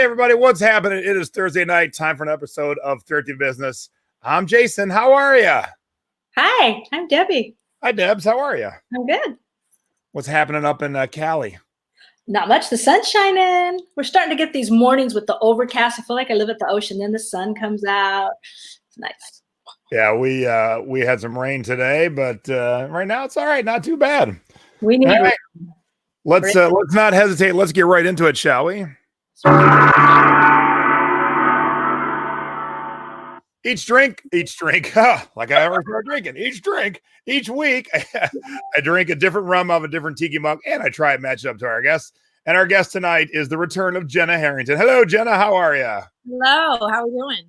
everybody, what's happening? It is Thursday night, time for an episode of Thrifty Business. I'm Jason. How are you? Hi, I'm Debbie. Hi, Debs. How are you? I'm good. What's happening up in Cali? Not much. The sun's shining. We're starting to get these mornings with the overcast. I feel like I live at the ocean. Then the sun comes out. It's nice. Yeah, we had some rain today, but right now it's all right. Not too bad. We need. Right. Let's not hesitate. Let's get right into it, shall we? Each drink, like I always start drinking. Each week, I drink a different rum of a different tiki mug, and I try and match it up to our guests. And our guest tonight is the return of Jenna Harrington. Hello, Jenna. How are you? Hello. How are we doing?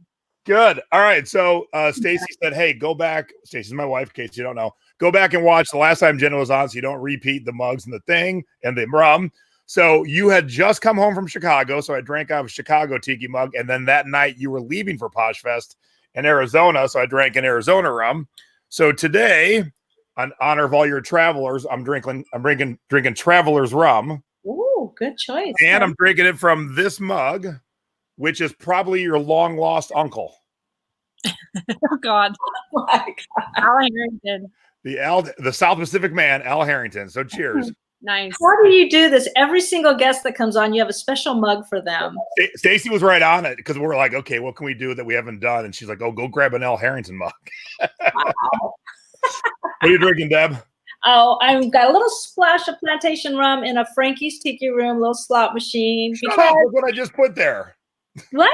Good. All right. So Stacy said, hey, go back. Stacy's my wife, in case you don't know. Go back and watch the last time Jenna was on so you don't repeat the mugs and the thing and the rum. So you had just come home from Chicago. So I drank out of a Chicago tiki mug. And then that night you were leaving for Poshfest in Arizona. So I drank an Arizona rum. So today, in honor of all your travelers, I'm drinking Traveler's rum. Ooh, good choice. And I'm drinking it from this mug, which is probably your long lost uncle. Oh God. Oh my God. Al Harrington. The South Pacific man, Al Harrington. So cheers. Nice. How do you do this? Every single guest that comes on, you have a special mug for them. Stacy was right on it because we're like, okay, what can we do that we haven't done? And she's like, oh, go grab an Al Harrington mug. Wow. What are you drinking, Deb? Oh, I've got a little splash of plantation rum in a Frankie's Tiki Room, little slot machine. Shut up, look what I just put there. What?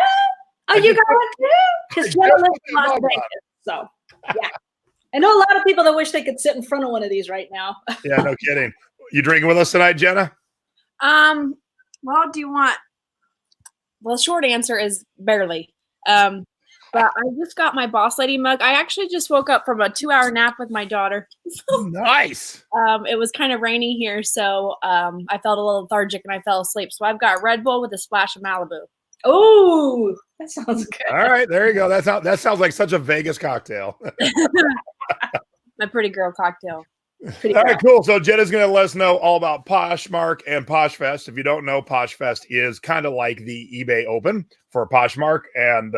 Oh, you got one too? Because Jenna lives in Las Vegas. So, yeah. I know a lot of people that wish they could sit in front of one of these right now. Yeah, no kidding. You drinking with us tonight, Jenna? Well, do you want? Well, short answer is barely. But I just got my Boss Lady mug. I actually just woke up from a 2-hour nap with my daughter. Nice. It was kind of raining here, so I felt a little lethargic and I fell asleep. So I've got Red Bull with a splash of Malibu. Oh, that sounds good. All right, there you go. That sounds like such a Vegas cocktail. My pretty girl cocktail. All right, cool. So Jenna's going to let us know all about Poshmark and Poshfest. If you don't know, Poshfest is kind of like the eBay Open for Poshmark, and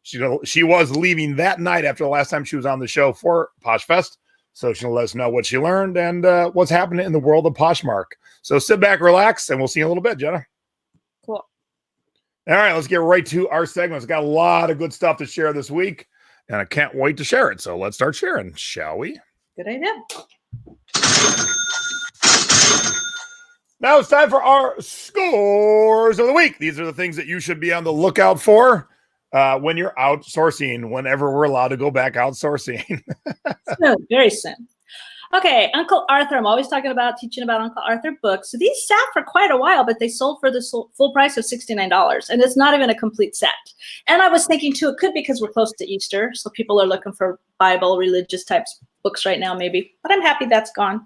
she was leaving that night after the last time she was on the show for Poshfest. So she'll let us know what she learned and what's happening in the world of Poshmark. So sit back, relax, and we'll see you in a little bit, Jenna. Cool. All right, let's get right to our segments. Got a lot of good stuff to share this week, and I can't wait to share it. So let's start sharing, shall we? Good idea. Now it's time for our scores of the week. These are the things that you should be on the lookout for when you're outsourcing, whenever we're allowed to go back outsourcing. Soon, very soon. Okay, Uncle Arthur. I'm always teaching about Uncle Arthur books. So these sat for quite a while, but they sold for the full price of $69, and it's not even a complete set. And I was thinking too, it could be because we're close to Easter, so people are looking for Bible, religious types books right now, maybe. But I'm happy that's gone.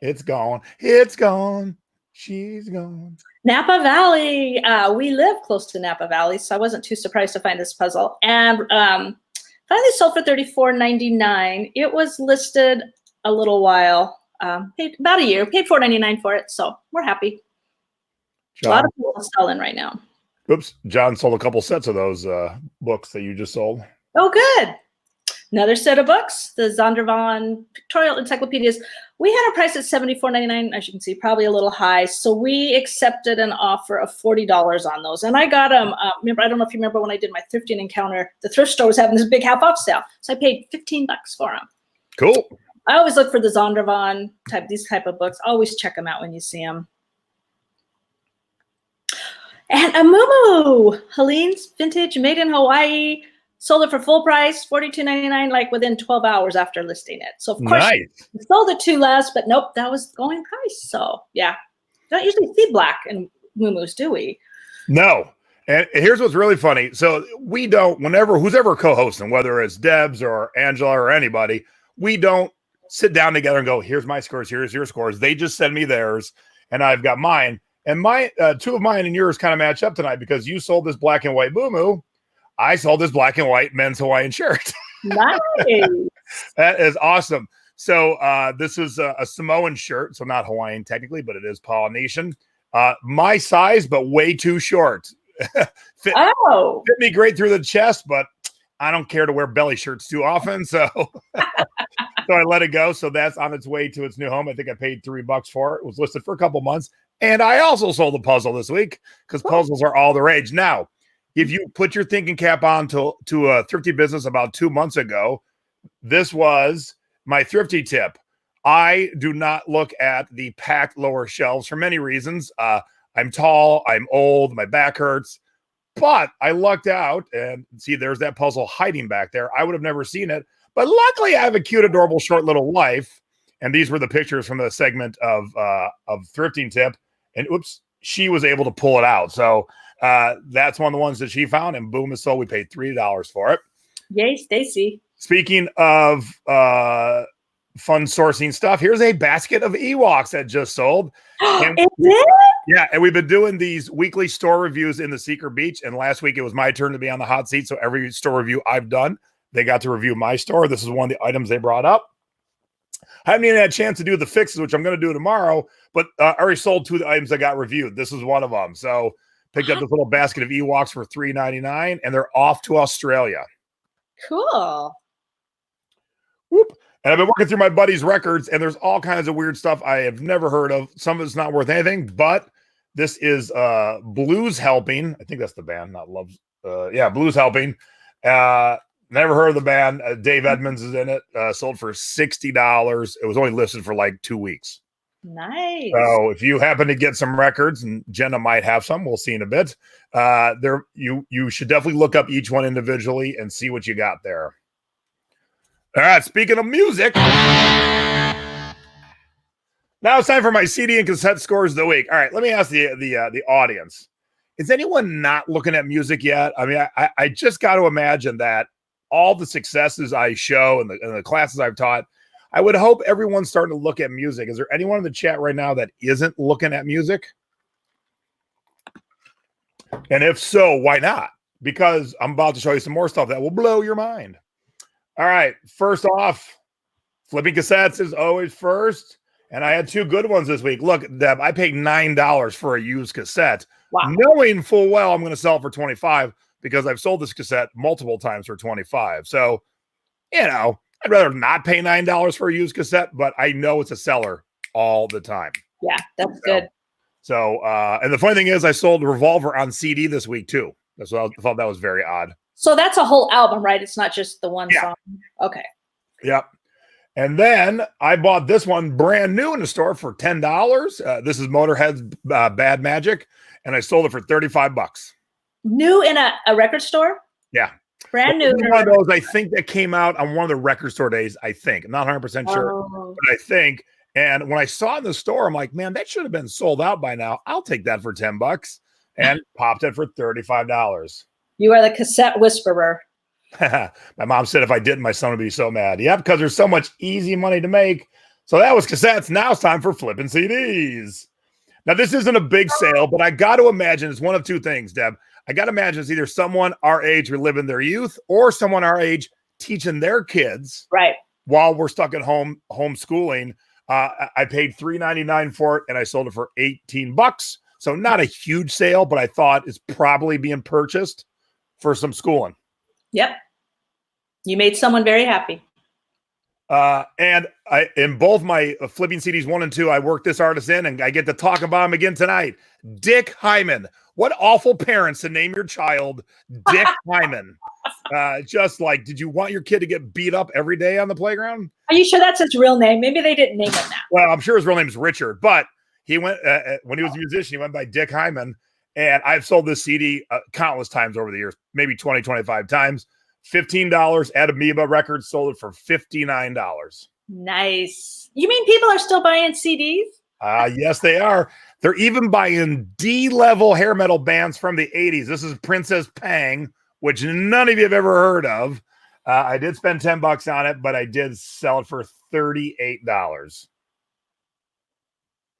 It's gone. It's gone. She's gone. Napa Valley. We live close to Napa Valley, so I wasn't too surprised to find this puzzle. And finally sold for $34.99. It was listed a little while, paid about a year, paid $4.99 for it. So we're happy. John, a lot of people selling right now. Oops. John sold a couple sets of those books that you just sold. Oh, good. Another set of books, the Zondervan Pictorial Encyclopedias. We had a price at $74.99, as you can see, probably a little high. So we accepted an offer of $40 on those. And I got them, remember, I don't know if you remember when I did my thrifting encounter, the thrift store was having this big half off sale. So I paid $15 for them. Cool. I always look for the Zondervan these type of books. Always check them out when you see them. And a Mumu, Helene's Vintage, made in Hawaii. Sold it for full price, $42.99, like within 12 hours after listing it. So, of course, nice. Sold it too less, but nope, that was going price. So, yeah. Don't usually see black in Mumus, do we? No. And here's what's really funny. So we don't, who's ever co-hosting, whether it's Debs or Angela or anybody, we don't sit down together and go, here's my scores, here's your scores. They just send me theirs, and I've got mine. And my two of mine and yours kind of match up tonight because you sold this black and white Mumu. I sold this black and white men's Hawaiian shirt. Nice. That is awesome. So this is a Samoan shirt, so not Hawaiian technically, but it is Polynesian. My size, but way too short. fit me great through the chest, but I don't care to wear belly shirts too often. So, so I let it go. So that's on its way to its new home. I think I paid $3 for it. It was listed for a couple months. And I also sold a puzzle this week because puzzles are all the rage. Now, if you put your thinking cap on to a Thrifty Business about 2 months ago, this was my Thrifty tip. I do not look at the packed lower shelves for many reasons. I'm tall, I'm old, my back hurts, but I lucked out and see there's that puzzle hiding back there. I would have never seen it, but luckily I have a cute, adorable, short little life. And these were the pictures from the segment of Thrifting Tip. And oops, she was able to pull it out. So that's one of the ones that she found, and boom, so we paid $3 for it. Yay, Stacy. Speaking of fun sourcing stuff, here's a basket of Ewoks that just sold. And, is it? Yeah, and we've been doing these weekly store reviews in the Secret Beach, and last week it was my turn to be on the hot seat, so every store review I've done, they got to review my store. This is one of the items they brought up. I haven't even had a chance to do the fixes, which I'm going to do tomorrow, but I already sold 2 of the items that got reviewed. This is one of them. So picked up this little basket of Ewoks for $3.99, and they're off to Australia. Cool. Whoop. And I've been working through my buddy's records, and there's all kinds of weird stuff I have never heard of. Some of it's not worth anything, but this is Blues Helping. I think that's the band, not Love's. Yeah, Blues Helping. Never heard of the band. Dave Edmonds is in it. Sold for $60. It was only listed for like 2 weeks. Nice. So if you happen to get some records, and Jenna might have some, we'll see in a bit. You should definitely look up each one individually and see what you got there. All right, speaking of music, now it's time for my CD and cassette scores of the week. All right, let me ask the audience. Is anyone not looking at music yet? I mean, I just got to imagine that all the successes I show and the classes I've taught, I would hope everyone's starting to look at music. Is there anyone in the chat right now that isn't looking at music? And if so, why not? Because I'm about to show you some more stuff that will blow your mind. All right, first off, flipping cassettes is always first. And I had 2 good ones this week. Look, Deb, I paid $9 for a used cassette, knowing full well I'm going to sell it for $25 because I've sold this cassette multiple times for $25. So, you know, I'd rather not pay $9 for a used cassette, but I know it's a seller all the time. Yeah, that's good. So, and the funny thing is I sold Revolver on CD this week too. That's what I thought that was very odd. So that's a whole album, right? It's not just the one song. Okay. Yep. And then I bought this one brand new in the store for $10. This is Motorhead's Bad Magic, and I sold it for $35. New in a record store? Yeah. Brand new. One of those, I think that came out on one of the record store days, I think. I'm not 100% sure, but I think. And when I saw it in the store, I'm like, man, that should have been sold out by now. I'll take that for $10 and popped it for $35. You are the cassette whisperer. My mom said if I didn't, my son would be so mad. Yep, because there's so much easy money to make. So that was cassettes. Now it's time for flipping CDs. Now, this isn't a big sale, but I got to imagine it's one of 2 things, Deb. I got to imagine it's either someone our age reliving their youth or someone our age teaching their kids right while we're stuck at home homeschooling. I paid $3.99 for it, and I sold it for $18. So not a huge sale, but I thought it's probably being purchased for some schooling. Yep. You made someone very happy. And I, in both my flipping CDs 1 and 2, I worked this artist in, and I get to talk about him again tonight. Dick Hyman. What awful parents to name your child Dick Hyman. Just like, did you want your kid to get beat up every day on the playground? Are you sure that's his real name? Maybe they didn't name him that. Well, I'm sure his real name is Richard, but he went, when he was a musician, he went by Dick Hyman. And I've sold this CD countless times over the years, maybe 20, 25 times. $15 at Amoeba Records, sold it for $59. Nice. You mean people are still buying CDs? Yes, they are. They're even buying D-level hair metal bands from the 80s. This is Princess Pang, which none of you have ever heard of. I did spend $10 on it, but I did sell it for $38.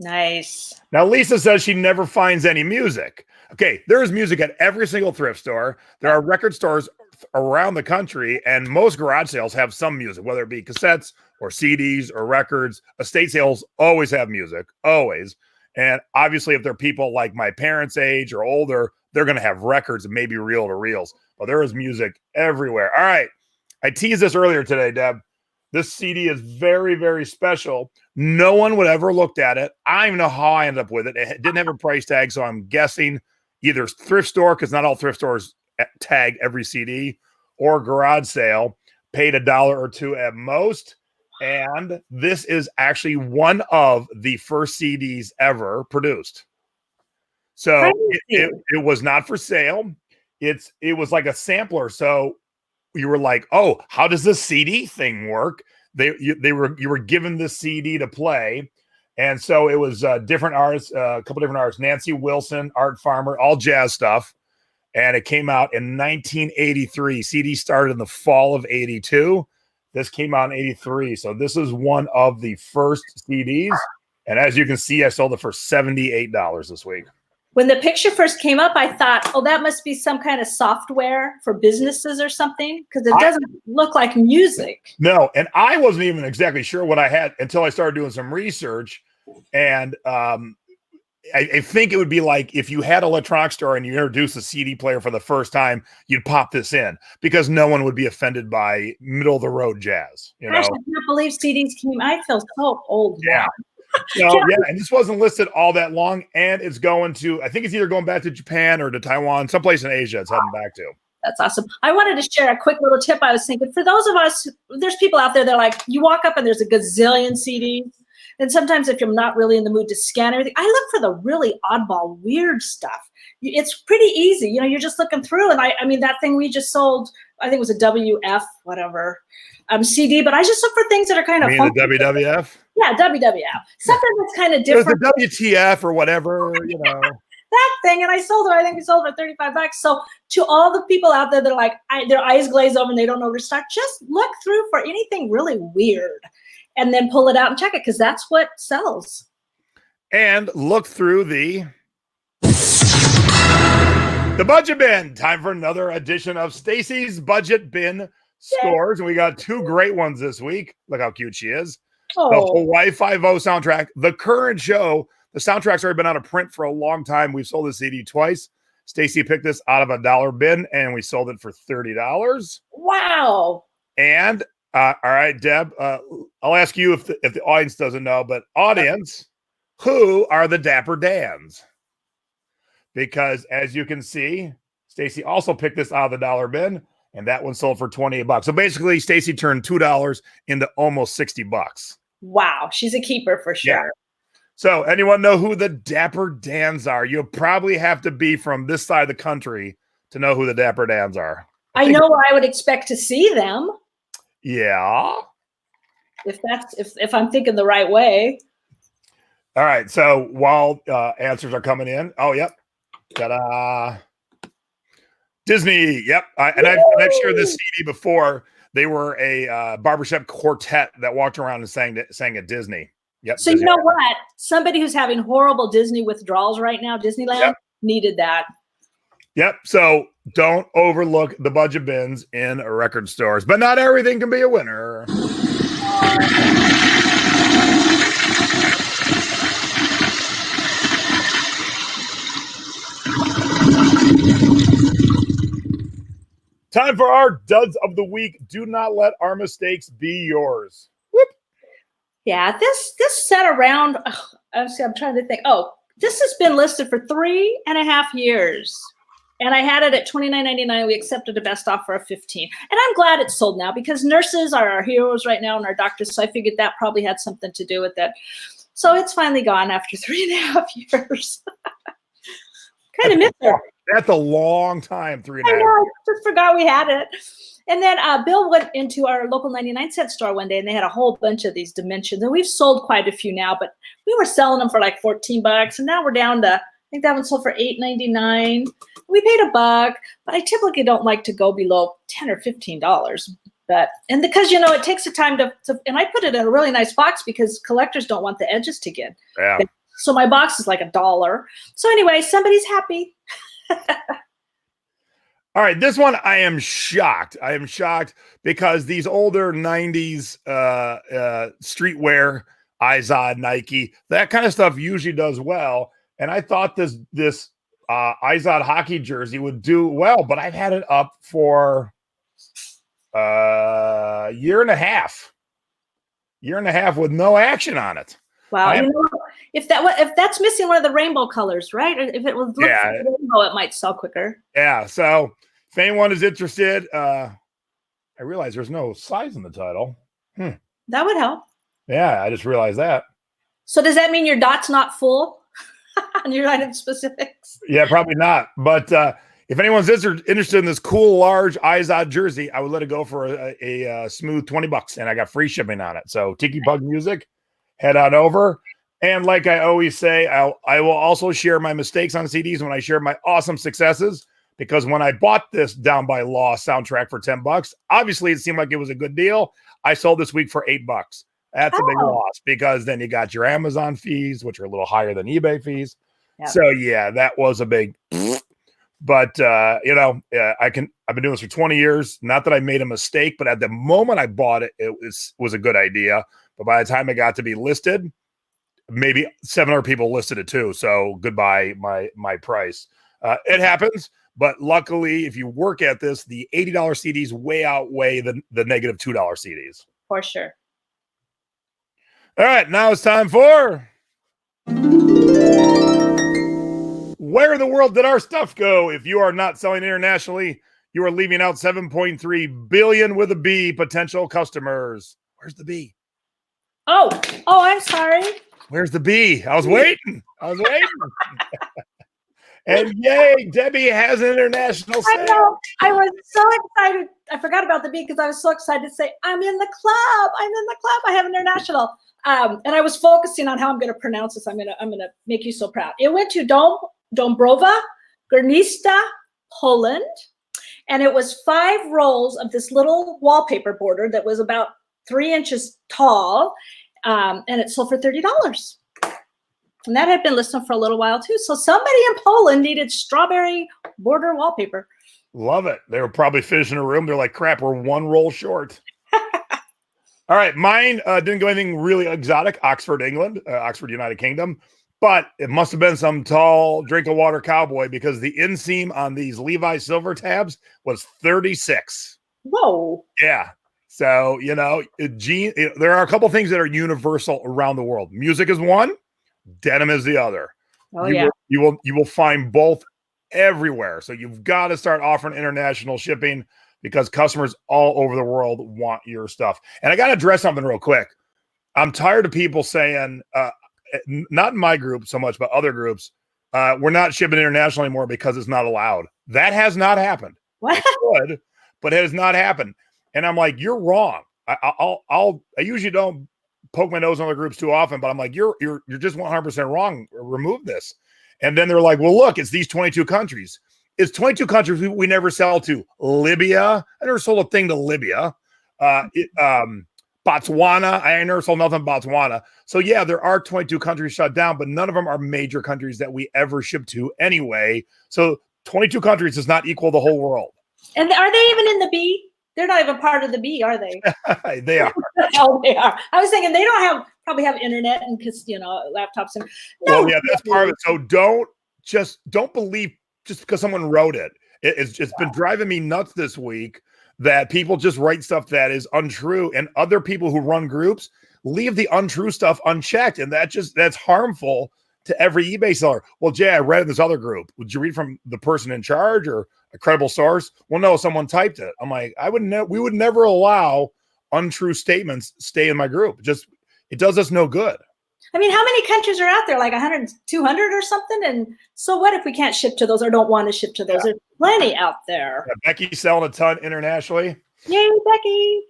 Nice. Now, Lisa says she never finds any music. Okay, there is music at every single thrift store. There are record stores around the country, and most garage sales have some music, whether it be cassettes or CDs or records. Estate sales always have music, always. And obviously, if they're people like my parents' age or older, they're going to have records and maybe reel to reels. But there is music everywhere. All right. I teased this earlier today, Deb. This CD is very, very special. No one would ever looked at it. I don't even know how I ended up with it. It didn't have a price tag, so I'm guessing either thrift store, because not all thrift stores tag every CD, or garage sale. Paid $1 or $2 at most. And this is actually one of the first CDs ever produced. So it was not for sale. It was like a sampler. So you were like, oh, how does this CD thing work? You were given this CD to play. And so it was different artists, a couple different artists, Nancy Wilson, Art Farmer, all jazz stuff. And it came out in 1983. CD started in the fall of 82. This came out in 83. So this is one of the first CDs. And as you can see, I sold it for $78 this week. When the picture first came up, I thought, oh, that must be some kind of software for businesses or something, because it doesn't look like music. No, and I wasn't even exactly sure what I had until I started doing some research. And I think it would be like if you had an electronic store and you introduced a CD player for the first time, you'd pop this in because no one would be offended by middle of the road jazz. You know? Gosh, I can't believe CDs came. I feel so old now. Yeah. So, yeah, and this wasn't listed all that long, and it's going to, I think it's either going back to Japan or to Taiwan, someplace in Asia it's heading back to. That's awesome. I wanted to share a quick little tip. I was thinking, for those of us, there's people out there that are like, you walk up and there's a gazillion CDs. And sometimes if you're not really in the mood to scan everything, I look for the really oddball, weird stuff. It's pretty easy. You know, you're just looking through. And I mean, that thing we just sold, I think it was a WF, whatever, CD, but I just look for things that are kind of funky. The WWF? Yeah, WWF. Something that's kind of different. It was the WTF or whatever, you know. That thing, and I sold it. I think we sold it for $35. So to all the people out there that are like, their eyes glaze over and they don't know where to start, just look through for anything really weird and then pull it out and check it, because that's what sells. And look through the budget bin. Time for another edition of Stacy's Budget Bin Scores. And we got two great ones this week. Look how cute she is. Oh. The Hawaii Five-0 soundtrack. The current show. The soundtrack's already been out of print for a long time. We've sold the CD twice. Stacy picked this out of $1 bin, and we sold it for $30. Wow. And, all right, Deb, I'll ask you if the audience doesn't know, but audience, who are the Dapper Dans? Because as you can see, Stacy also picked this out of the $1 bin, and that one sold for $28. So basically, Stacy turned $2 into almost $60. Wow, she's a keeper for sure. Yeah. So anyone know who the Dapper Dans are? You'll probably have to be from this side of the country to know who the Dapper Dans are. I know where I would expect to see them. Yeah. If I'm thinking the right way. All right. So while answers are coming in, oh yep, ta-da! Disney. Yep. And I've shared this CD before. They were a barbershop quartet that walked around and sang at Disney. Yep. So Disney. You know what? Somebody who's having horrible Disney withdrawals right now, Disneyland, needed that. Yep. So don't overlook the budget bins in record stores, but not everything can be a winner. Time for our duds of the week. Do not let our mistakes be yours. Whoop. Yeah, this set around, I'm trying to think. Oh, this has been listed for 3.5 years. And I had it at $29.99. We accepted a best offer of $15. And I'm glad it's sold now, because nurses are our heroes right now and our doctors. So I figured that probably had something to do with it. So it's finally gone after 3.5 years. Kind of missed it. That's a long time, 3.5 years. I know, I just forgot we had it. And then Bill went into our local 99-cent store one day, and they had a whole bunch of these dimensions. And we've sold quite a few now, but we were selling them for like $14. And now we're down to, I think that one sold for $8.99. We paid $1, but I typically don't like to go below $10 or $15. And because, you know, it takes the time to and I put it in a really nice box because collectors don't want the edges to get. Yeah. So my box is like $1. So anyway, somebody's happy. All right, this one I am shocked. I am shocked because these older 90s streetwear, Izod, Nike, that kind of stuff usually does well. And I thought this Izod hockey jersey would do well, but I've had it up for a year and a half with no action on it. Wow. If that's missing one of the rainbow colors, right? If it was rainbow, it might sell quicker. Yeah. So if anyone is interested, I realize there's no size in the title. That would help. Yeah, I just realized that. So does that mean your dot's not full on your item specifics? Yeah, probably not. But if anyone's interested in this cool, large Izod jersey, I would let it go for a smooth $20, and I got free shipping on it. So Tiki Bug Music, head on over. And like I always say, I will also share my mistakes on CDs when I share my awesome successes, because when I bought this Down by Law soundtrack for $10, obviously it seemed like it was a good deal. I sold this week for $8. That's a big loss, because then you got your Amazon fees, which are a little higher than eBay fees. Yep. So yeah, that was a big, but I've been doing this for 20 years. Not that I made a mistake, but at the moment I bought it, it was a good idea. But by the time it got to be listed, maybe 700 people listed it too. So goodbye, my price. It happens. But luckily, if you work at this, the $80 CDs way outweigh the negative $2 CDs. For sure. All right, now it's time for where in the world did our stuff go? If you are not selling internationally, you are leaving out 7.3 billion with a B potential customers. Where's the B? Oh, I'm sorry. Where's the B? I was waiting. And yay, Debbie has an international sale. I know. I was so excited. I forgot about the B because I was so excited to say, I'm in the club. I have international. And I was focusing on how I'm going to pronounce this. I'm going to make you so proud. It went to Dąbrowa Górnicza, Poland. And it was 5 rolls of this little wallpaper border that was about 3 inches tall. And it sold for $30. And that had been listed for a little while too. So somebody in Poland needed strawberry border wallpaper. Love it. They were probably finishing a room. They're like, crap, we're 1 roll short. All right. Mine didn't go anything really exotic. Oxford, England, Oxford, United Kingdom. But it must have been some tall drink of water cowboy, because the inseam on these Levi silver tabs was 36. Whoa. Yeah. So, there are a couple things that are universal around the world. Music is one. Denim is the other. Oh, you will find both everywhere. So you've got to start offering international shipping, because customers all over the world want your stuff. And I got to address something real quick. I'm tired of people saying, not in my group so much, but other groups, we're not shipping international anymore because it's not allowed. That has not happened. What? It could, but it has not happened. And I'm like, you're wrong. I usually don't poke my nose in other groups too often, but I'm like, you're just 100% wrong. Remove this. And then they're like, well, look, it's these 22 countries. It's 22 countries we never sell to. Libya, I never sold a thing to Libya. Botswana, I never sold nothing to Botswana. So yeah, there are 22 countries shut down, but none of them are major countries that we ever ship to anyway. So 22 countries does not equal the whole world. And are they even in the B? They're not even part of the B, are they? They are. Oh, they are. I was thinking they probably have internet and laptops. And no. Well, yeah, that's part of it. So don't believe just because someone wrote it. It's been driving me nuts this week that people just write stuff that is untrue, and other people who run groups leave the untrue stuff unchecked, and that's harmful to every eBay seller. Well, Jay, I read in this other group. Would you read from the person in charge or a credible source? Well, no, someone typed it. I'm like, we would never allow untrue statements stay in my group. It does us no good. I mean, how many countries are out there? Like 100, 200 or something? And so what if we can't ship to those or don't want to ship to those? Yeah. There's plenty out there. Yeah, Becky's selling a ton internationally. Yay, Becky.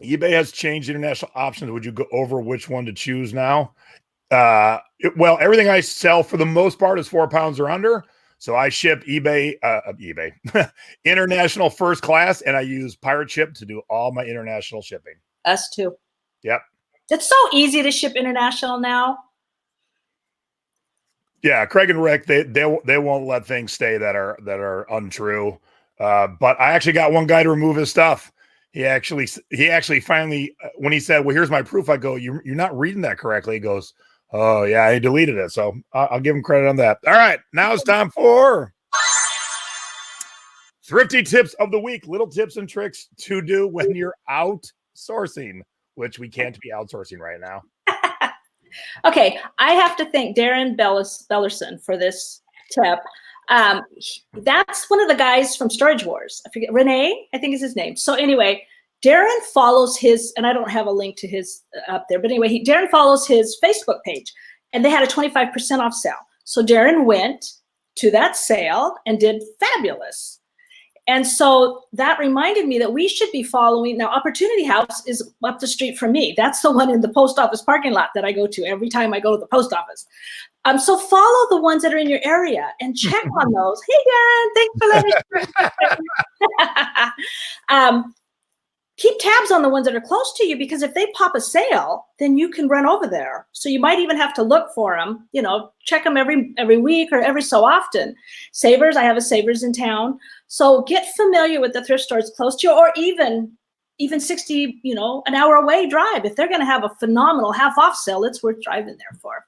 eBay has changed international options. Would you go over which one to choose now? Well, everything I sell for the most part is 4 pounds or under. So I ship eBay international first class, and I use Pirate Ship to do all my international shipping. Us too. Yep. It's so easy to ship international now. Yeah, Craig and Rick, they won't let things stay that are untrue. But I actually got one guy to remove his stuff. He actually finally, when he said, well, here's my proof, I go, you're not reading that correctly. He goes, oh yeah, I deleted it. So I'll give him credit on that. All right. Now it's time for Thrifty Tips of the Week. Little tips and tricks to do when you're outsourcing, which we can't be outsourcing right now. Okay. I have to thank Darren Bellerson for this tip. That's one of the guys from Storage Wars. I forget, Renee, I think is his name. So anyway, Darren follows his, and I don't have a link to his up there, but anyway, Darren follows his Facebook page, and they had a 25% off sale. So Darren went to that sale and did fabulous. And so that reminded me that we should be following. Now, Opportunity House is up the street from me. That's the one in the post office parking lot that I go to every time I go to the post office. So follow the ones that are in your area and check on those. Hey, Darren, thanks for letting me. Keep tabs on the ones that are close to you, because if they pop a sale, then you can run over there. So you might even have to look for them, check them every week or every so often. Savers, I have a Savers in town. So get familiar with the thrift stores close to you, or even 60, an hour away drive. If they're going to have a phenomenal half off sale, it's worth driving there for.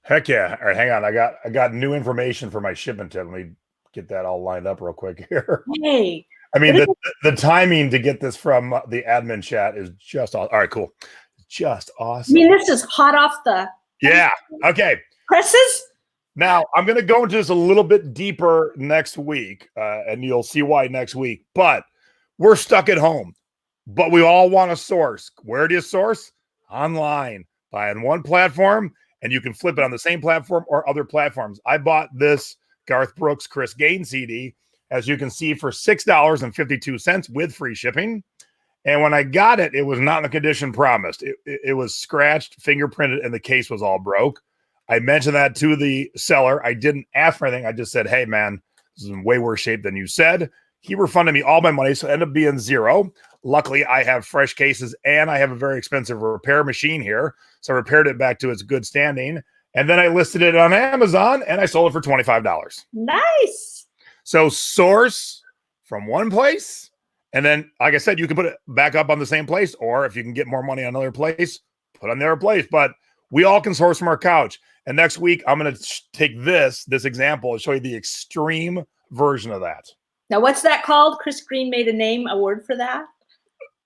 Heck yeah. All right, hang on. I got new information for my shipment tip. Let me get that all lined up real quick here. Hey. I mean, the timing to get this from the admin chat is just all right. Cool. Just awesome. I mean, this is hot off the Okay. presses. Now, I'm going to go into this a little bit deeper next week, and you'll see why next week. But we're stuck at home, but we all want to source. Where do you source? Online. Buy on one platform, and you can flip it on the same platform or other platforms. I bought this Garth Brooks Chris Gaines CD, as you can see, for $6.52 with free shipping. And when I got it, it was not in the condition promised. It was scratched, fingerprinted, and the case was all broke. I mentioned that to the seller. I didn't ask for anything. I just said, hey, man, this is in way worse shape than you said. He refunded me all my money, so it ended up being $0. Luckily, I have fresh cases, and I have a very expensive repair machine here. So I repaired it back to its good standing. And then I listed it on Amazon, and I sold it for $25. Nice. So source from one place, and then, like I said, you can put it back up on the same place, or if you can get more money on another place, put on the other place. But we all can source from our couch. And next week, I'm going to take this example and show you the extreme version of that. Now, what's that called? Chris Green made a word for that.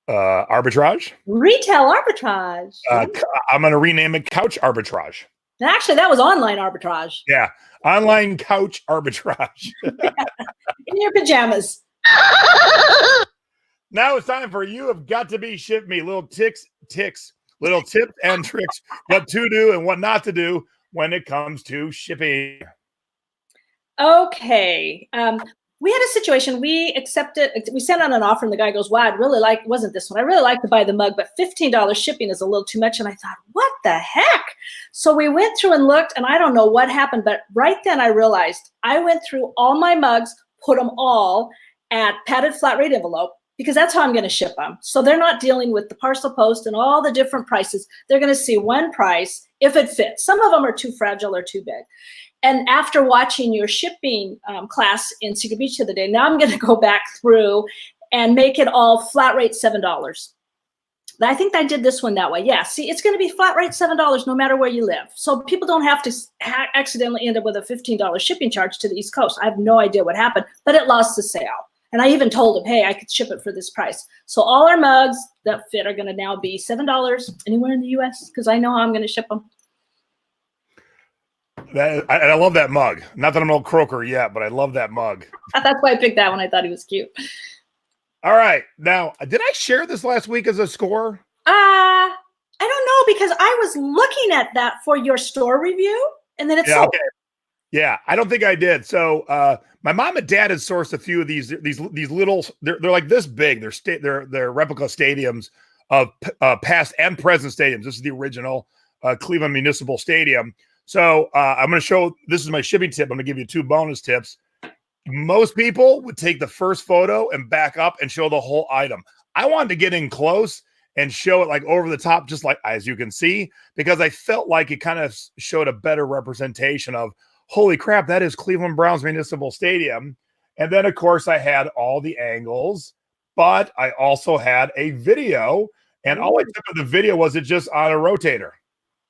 Arbitrage. Retail arbitrage. I'm going to rename it couch arbitrage. Actually, that was online arbitrage. Yeah. Online couch arbitrage. In your pajamas. Now it's time for You Have Got to Be Ship Me. Little tips and tricks, what to do and what not to do when it comes to shipping. Okay. We had a situation. We sent out an offer, and the guy goes, wow, wasn't this one. I really like to buy the mug, but $15 shipping is a little too much. And I thought, what the heck? So we went through and looked, and I don't know what happened, but right then I realized I went through all my mugs, put them all at padded flat rate envelope, because that's how I'm going to ship them. So they're not dealing with the parcel post and all the different prices. They're going to see one price if it fits. Some of them are too fragile or too big. And after watching your shipping class in Secret Beach the other day, now I'm going to go back through and make it all flat rate $7. I think I did this one that way. Yeah, see, it's going to be flat rate $7 no matter where you live. So people don't have to accidentally end up with a $15 shipping charge to the East Coast. I have no idea what happened, but it lost the sale. And I even told him, hey, I could ship it for this price. So all our mugs that fit are going to now be $7 anywhere in the U.S. because I know how I'm going to ship them. I love that mug. Not that I'm no croaker yet, but I love that mug. That's why I picked that one. I thought he was cute. All right. Now, did I share this last week as a score? I don't know, because I was looking at that for your store review, and then it's sold. Okay. Yeah, I don't think I did. So my mom and dad had sourced a few of these little. They're like this big. They're replica stadiums of past and present stadiums. This is the original Cleveland Municipal Stadium. So I'm going to show. This is my shipping tip. I'm going to give you 2 bonus tips. Most people would take the first photo and back up and show the whole item. I wanted to get in close and show it like over the top, just like as you can see, because I felt like it kind of showed a better representation of, holy crap, that is Cleveland Browns Municipal Stadium. And then, of course, I had all the angles. but I also had a video, and all I took of the video was it just on a rotator.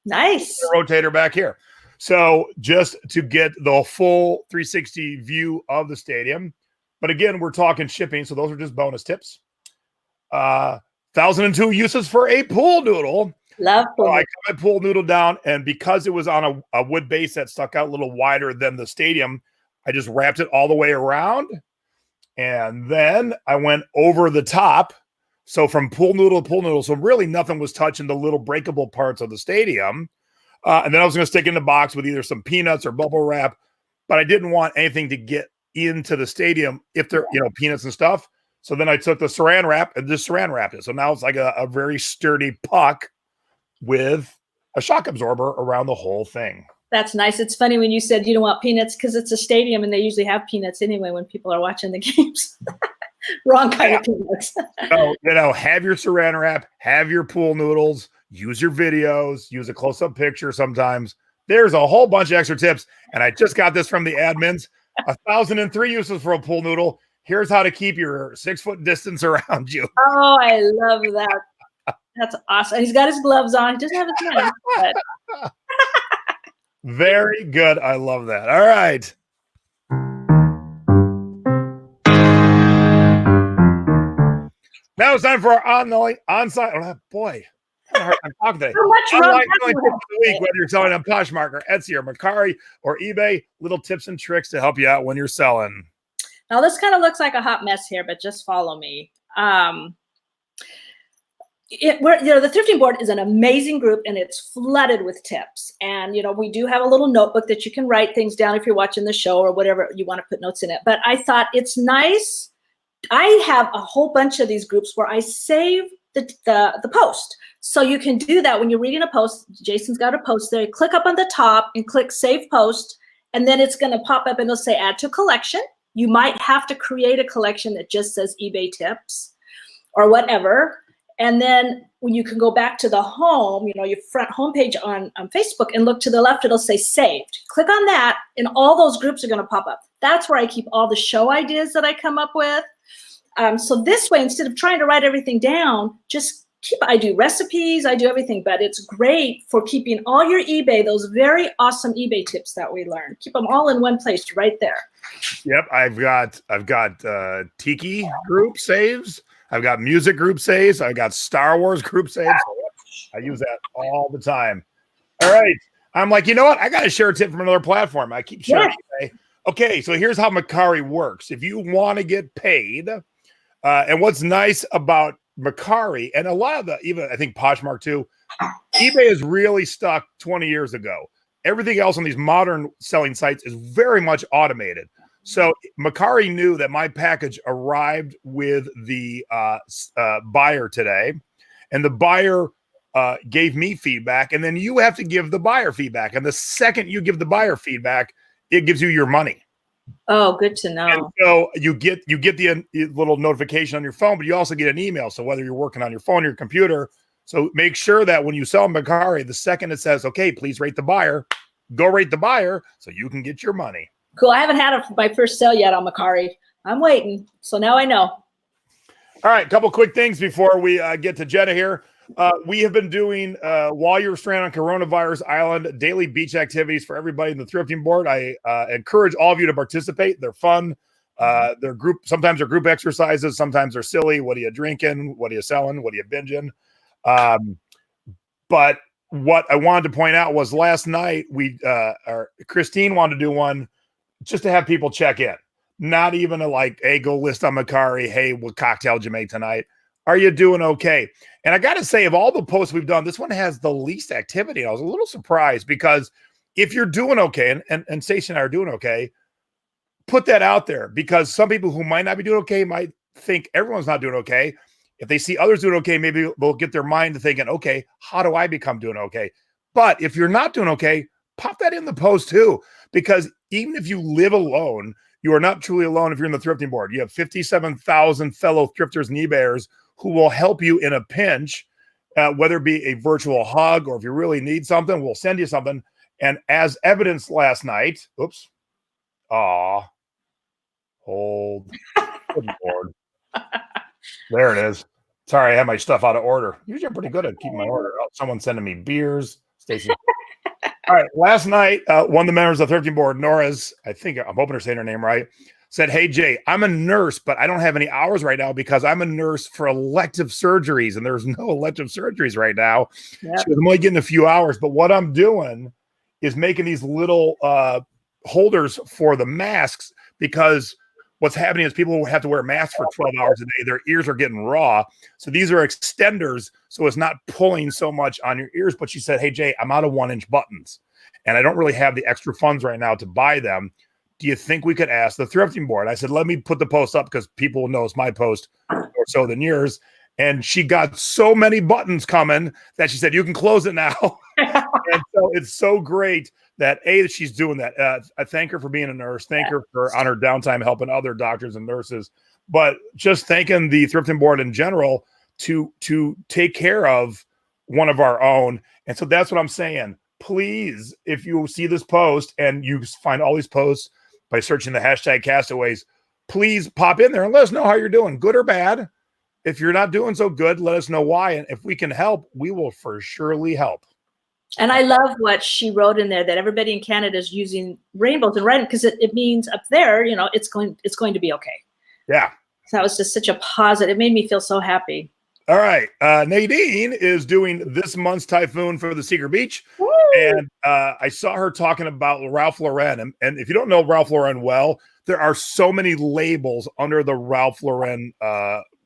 Nice. A rotator back here. So just to get the full 360 view of the stadium. But again, we're talking shipping, so those are just bonus tips. 1,002 uses for a pool noodle. Love pool. So I cut my pool noodle down, and because it was on a wood base that stuck out a little wider than the stadium, I just wrapped it all the way around. And then I went over the top. So from pool noodle to pool noodle. So really nothing was touching the little breakable parts of the stadium. And then I was going to stick it in the box with either some peanuts or bubble wrap, but I didn't want anything to get into the stadium if they're, peanuts and stuff. So then I took the saran wrap and just saran wrapped it. So now it's like a very sturdy puck with a shock absorber around the whole thing. That's nice. It's funny when you said you don't want peanuts because it's a stadium and they usually have peanuts anyway when people are watching the games. Wrong kind of peanuts. So, have your saran wrap, have your pool noodles, use your videos, use a close-up picture sometimes. There's a whole bunch of extra tips, and I just got this from the admins. 1,003 uses for a pool noodle. Here's how to keep your 6-foot distance around you. Oh, I love that. That's awesome. He's got his gloves on. He doesn't have his knife. But... Very good. I love that. All right. Now it's time for our on-site. Oh, boy, I'm talking today. Online selling tips of the week, whether you're selling on Poshmark or Etsy or Mercari or eBay, little tips and tricks to help you out when you're selling. Now this kind of looks like a hot mess here, but just follow me. The Thrifting board is an amazing group and it's flooded with tips. And, we do have a little notebook that you can write things down if you're watching the show or whatever you want to put notes in it. But I thought it's nice. I have a whole bunch of these groups where I save the post. So you can do that when you're reading a post. Jason's got a post there. You click up on the top and click Save Post. And then it's going to pop up and it'll say Add to Collection. You might have to create a collection that just says eBay tips or whatever. And then when you can go back to the home, your front homepage on Facebook and look to the left, it'll say saved. Click on that and all those groups are going to pop up. That's where I keep all the show ideas that I come up with. So this way, instead of trying to write everything down, I do recipes, I do everything, but it's great for keeping all your eBay, those very awesome eBay tips that we learned. Keep them all in one place right there. Yep. I've got tiki group saves. I've got music group saves. I've got Star Wars group saves. I use that all the time. All right. I'm like, you know what? I got to share a tip from another platform. I keep sharing. Yeah. Okay. So here's how Mercari works. If you want to get paid, and what's nice about Mercari and a lot of even I think Poshmark too, eBay is really stuck 20 years ago. Everything else on these modern selling sites is very much automated. So Mercari knew that my package arrived with the buyer today, and the buyer gave me feedback, and then you have to give the buyer feedback. And the second you give the buyer feedback, it gives you your money. Oh, good to know. And so you get the little notification on your phone, but you also get an email. So whether you're working on your phone or your computer, so make sure that when you sell Mercari, the second it says, okay, please rate the buyer, go rate the buyer so you can get your money. Cool. I haven't had my first sale yet on Mercari. I'm waiting. So now I know. All right. A couple quick things before we get to Jenna here. We have been doing, while you're stranded on Coronavirus Island, daily beach activities for everybody in the Thrifting board. I encourage all of you to participate. They're fun. Sometimes they're group exercises. Sometimes they're silly. What are you drinking? What are you selling? What are you binging? But what I wanted to point out was last night, Christine wanted to do one just to have people check in. Not even hey, go list on Mercari. Hey, what cocktail did you make tonight? Are you doing okay? And I got to say, of all the posts we've done, this one has the least activity. I was a little surprised because if you're doing okay, and Stacey and I are doing okay, put that out there, because some people who might not be doing okay might think everyone's not doing okay. If they see others doing okay, maybe they'll get their mind to thinking, okay, how do I become doing okay? But if you're not doing okay, pop that in the post too, because even if you live alone, you are not truly alone if you're in the Thrifting board. You have 57,000 fellow thrifters and eBayers who will help you in a pinch, whether it be a virtual hug or if you really need something, we'll send you something. And as evidenced last night, hold, good Lord. There it is. Sorry, I had my stuff out of order. Usually I'm pretty good at keeping my order. Oh, someone's sending me beers. Stacy. All right. Last night, one of the members of the Thrifting board, Nora's, I'm hoping her saying her name right, said, "Hey, Jay, I'm a nurse, but I don't have any hours right now because I'm a nurse for elective surgeries, and there's no elective surgeries right now." Yep. She goes, "I'm only getting a few hours, but what I'm doing is making these little holders for the masks because what's happening is people have to wear masks for 12 hours a day. Their ears are getting raw. So these are extenders, so it's not pulling so much on your ears." But she said, "Hey, Jay, I'm out of 1-inch buttons, and I don't really have the extra funds right now to buy them. Do you think we could ask the Thrifting board?" I said, "Let me put the post up because people know it's my post more so than yours." And she got so many buttons coming that she said, "You can close it now." And so it's so great that she's doing that. I thank her for being a nurse. Thank her for on her downtime helping other doctors and nurses, but just thanking the Thrifting board in general to take care of one of our own. And so that's what I'm saying. Please, if you see this post and you find all these posts by searching the hashtag castaways, please pop in there and let us know how you're doing, good or bad. If you're not doing so good, let us know why. And if we can help, we will for surely help. And I love what she wrote in there, that everybody in Canada is using rainbows and red because it means up there, it's going to be okay. Yeah. So that was just such a positive. It made me feel so happy. All right. Nadine is doing this month's Typhoon for the Secret Beach. Woo! And I saw her talking about Ralph Lauren. And if you don't know Ralph Lauren well, there are so many labels under the Ralph Lauren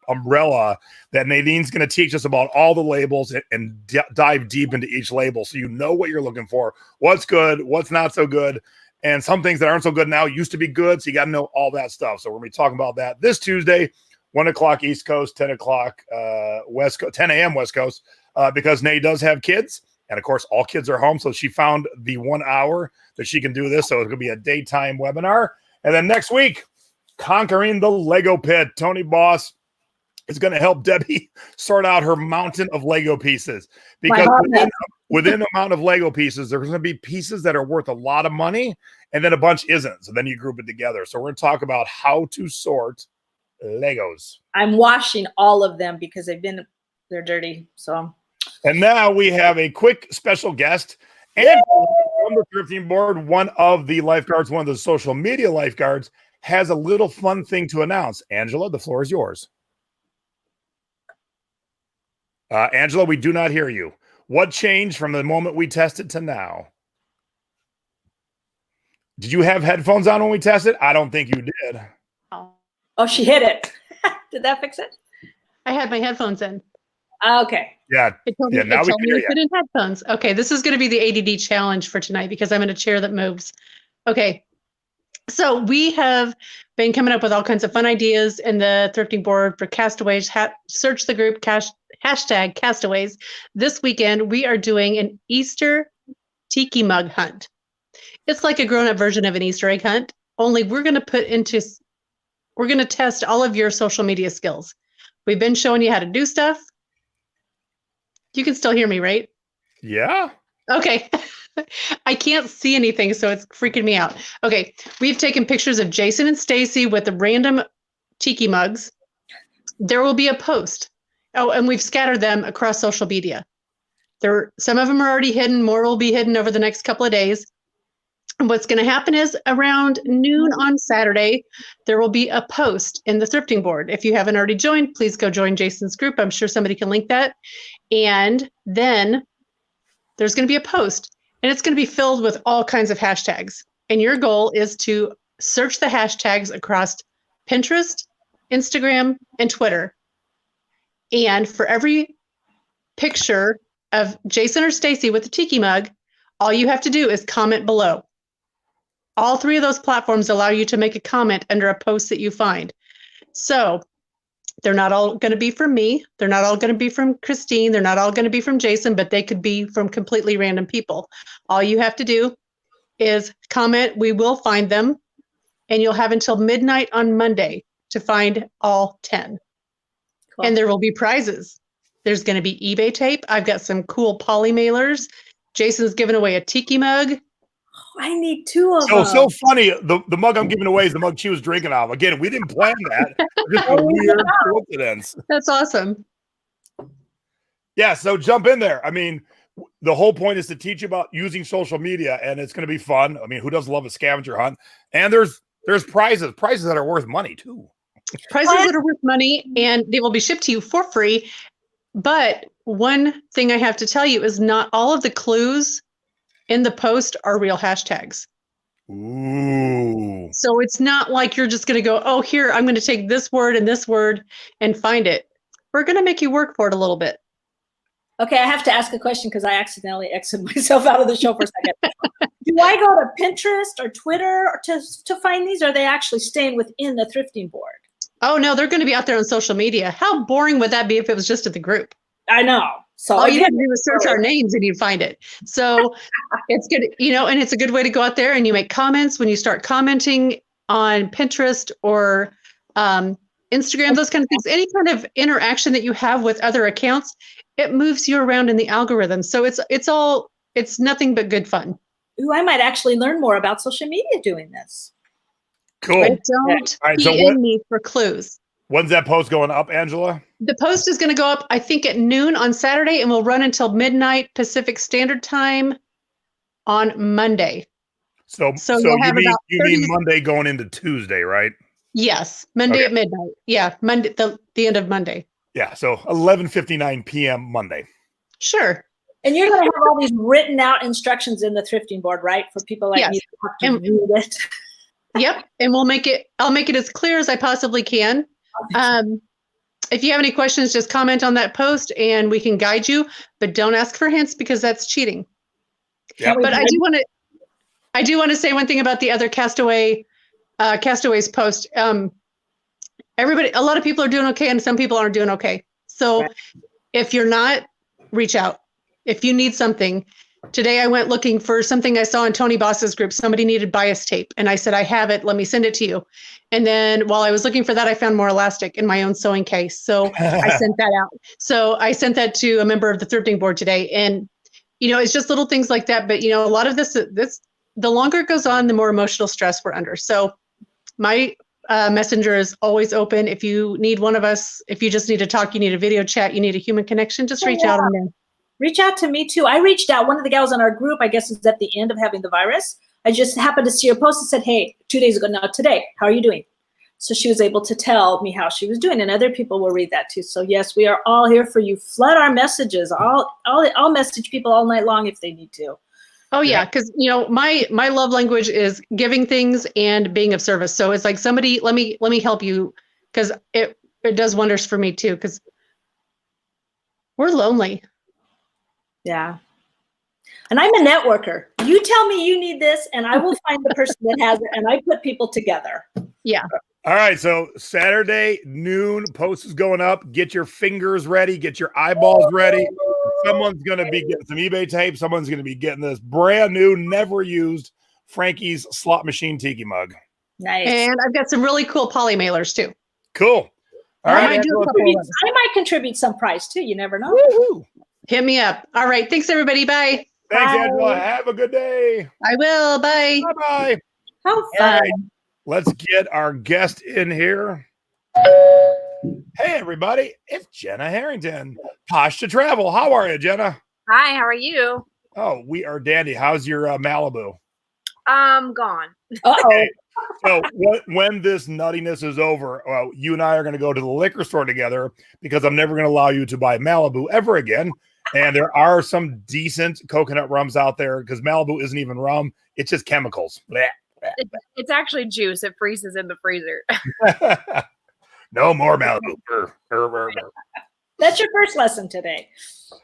umbrella that Nadine's going to teach us about all the labels and dive deep into each label so you know what you're looking for, what's good, what's not so good, and some things that aren't so good now used to be good, so you got to know all that stuff. So we're going to be talking about that this Tuesday, 1 o'clock East Coast, 10 o'clock West Coast, 10 a.m. West Coast, because Nay does have kids, and of course all kids are home, so she found the 1 hour that she can do this, so it's going to be a daytime webinar. And then next week, Conquering the Lego Pit. Tony Boss is going to help Debbie sort out her mountain of Lego pieces, because within the amount of Lego pieces, there's going to be pieces that are worth a lot of money and then a bunch isn't. So then you group it together. So we're going to talk about how to sort Legos. I'm washing all of them because they're dirty. So. And now we have a quick special guest and from the Thrifting board, one of the lifeguards, one of the social media lifeguards, has a little fun thing to announce. Angela, the floor is yours. Angela, we do not hear you. What changed from the moment we tested to now? Did you have headphones on when we tested? I don't think you did. Oh, she hit it. Did that fix it? I had my headphones in. Okay. Yeah. Now we can hear you. Put in headphones. Okay, this is going to be the ADD challenge for tonight because I'm in a chair that moves. Okay. So we have been coming up with all kinds of fun ideas in the Thrifting board for castaways. Search the group hashtag castaways. This weekend, we are doing an Easter tiki mug hunt. It's like a grown-up version of an Easter egg hunt, only we're going to test all of your social media skills. We've been showing you how to do stuff. You can still hear me, right? Yeah. Okay. I can't see anything, so it's freaking me out. Okay. We've taken pictures of Jason and Stacy with the random tiki mugs. There will be a post. Oh, and we've scattered them across social media. Some of them are already hidden. More will be hidden over the next couple of days. And what's going to happen is around noon on Saturday, there will be a post in the Thrifting board. If you haven't already joined, please go join Jason's group. I'm sure somebody can link that. And then there's going to be a post, and it's going to be filled with all kinds of hashtags. And your goal is to search the hashtags across Pinterest, Instagram, and Twitter. And for every picture of Jason or Stacy with a tiki mug, all you have to do is comment below. All three of those platforms allow you to make a comment under a post that you find. So they're not all going to be from me. They're not all going to be from Christine. They're not all going to be from Jason, but they could be from completely random people. All you have to do is comment. We will find them, and you'll have until midnight on Monday to find all 10. Cool. And there will be prizes. There's going to be eBay tape. I've got some cool poly mailers. Jason's giving away a tiki mug. I need 2 of So them. so funny. The mug I'm giving away is the mug she was drinking out of. Again, we didn't plan that. Just a weird coincidence. That's awesome. Yeah, so jump in there. I mean, the whole point is to teach you about using social media, and it's going to be fun. I mean, who doesn't love a scavenger hunt? And there's prizes that are worth money too. Prizes that are worth money, and they will be shipped to you for free. But one thing I have to tell you is not all of the clues in the post are real hashtags. Ooh. So it's not like you're just going to go, oh, here, I'm going to take this word and find it. We're going to make you work for it a little bit. Okay, I have to ask a question because I accidentally exited myself out of the show for a second. Do I go to Pinterest or Twitter to find these? Or are they actually staying within the thrifting board? Oh, no, they're going to be out there on social media. How boring would that be if it was just at the group? I know. So all you have to do is search our names and you find it. So it's good, and it's a good way to go out there and you make comments when you start commenting on Pinterest or Instagram, those kind of things. Any kind of interaction that you have with other accounts, it moves you around in the algorithm. So it's nothing but good fun. Ooh, I might actually learn more about social media doing this. Cool. But don't in me for clues. When's that post going up, Angela? The post is going to go up, I think, at noon on Saturday and will run until midnight Pacific Standard Time on Monday. So you mean Monday going into Tuesday, right? Yes, Monday at midnight. Yeah, Monday, the end of Monday. Yeah, so 11:59 p.m. Monday. Sure. And you're going to have all these written out instructions in the thrifting board, right? For people like me to have to read it. Yep, and I'll make it as clear as I possibly can. If you have any questions, just comment on that post and we can guide you, but don't ask for hints because that's cheating. Yep. But I do want to say one thing about the other Castaways post. A lot of people are doing okay and some people aren't doing okay. So if you're not, reach out. If you need something. Today I went looking for something I saw in Tony Boss's group. Somebody needed bias tape and I said, I have it. Let me send it to you. And then while I was looking for that, I found more elastic in my own sewing case. So I sent that out. So I sent that to a member of the thrifting board today. And, it's just little things like that. But, a lot of this, the longer it goes on, the more emotional stress we're under. So my messenger is always open. If you need one of us, if you just need to talk, you need a video chat, you need a human connection, just reach out on there. Reach out to me too. I reached out. One of the gals in our group, I guess, is at the end of having the virus. I just happened to see her post and said, hey, 2 days ago, now today, how are you doing? So she was able to tell me how she was doing, and other people will read that too. So yes, we are all here for you. Flood our messages. I'll message people all night long if they need to. Oh yeah, because my love language is giving things and being of service. So it's like somebody, let me help you, because it does wonders for me too. Because we're lonely. Yeah. And I'm a networker. You tell me you need this and I will find the person that has it and I put people together. Yeah. All right. So Saturday noon, post is going up. Get your fingers ready. Get your eyeballs ready. Someone's going to be getting some eBay tape. Someone's going to be getting this brand new, never used Frankie's slot machine tiki mug. Nice. And I've got some really cool poly mailers too. Cool. All right. I might contribute some price too. You never know. Woo-hoo. Hit me up. All right. Thanks, everybody. Bye. Thanks, Angela. Have a good day. I will. Bye. Bye-bye. How fun. All right. Let's get our guest in here. Hey, everybody. It's Jenna Harrington. Posh to Travel. How are you, Jenna? Hi, how are you? Oh, we are dandy. How's your Malibu? Gone. Okay. So when this nuttiness is over, you and I are going to go to the liquor store together because I'm never going to allow you to buy Malibu ever again. And there are some decent coconut rums out there because Malibu isn't even rum. It's just chemicals. Blah, blah, blah. It's actually juice. It freezes in the freezer. No more Malibu. That's your first lesson today.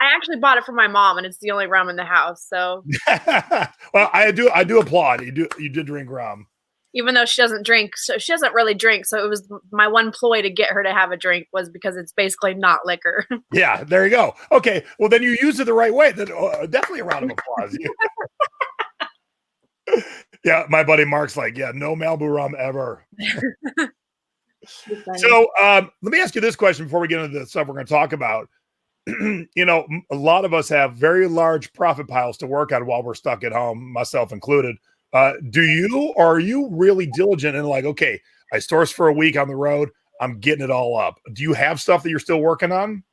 I actually bought it for my mom and it's the only rum in the house. So well, I do applaud. You did drink rum. Even though she doesn't drink, so she doesn't really drink. So it was my one ploy to get her to have a drink was because it's basically not liquor. Yeah, there you go. Okay, well then you used it the right way. Then definitely a round of applause. Yeah, my buddy Mark's like, yeah, no Malibu rum ever. So let me ask you this question before we get into the stuff we're going to talk about. A lot of us have very large profit piles to work on while we're stuck at home, myself included. Do you, or are you really diligent and like, okay, I source for a week on the road, I'm getting it all up? Do you have stuff that you're still working on?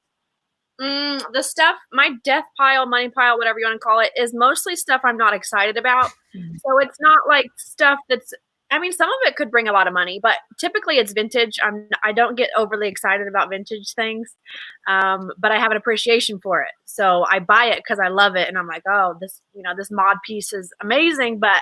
The stuff, my death pile, money pile, whatever you want to call it, is mostly stuff I'm not excited about. So it's not like stuff that's, I mean, some of it could bring a lot of money, but typically it's vintage. I don't get overly excited about vintage things, but I have an appreciation for it. So I buy it because I love it, and I'm like, oh, this, this mod piece is amazing, but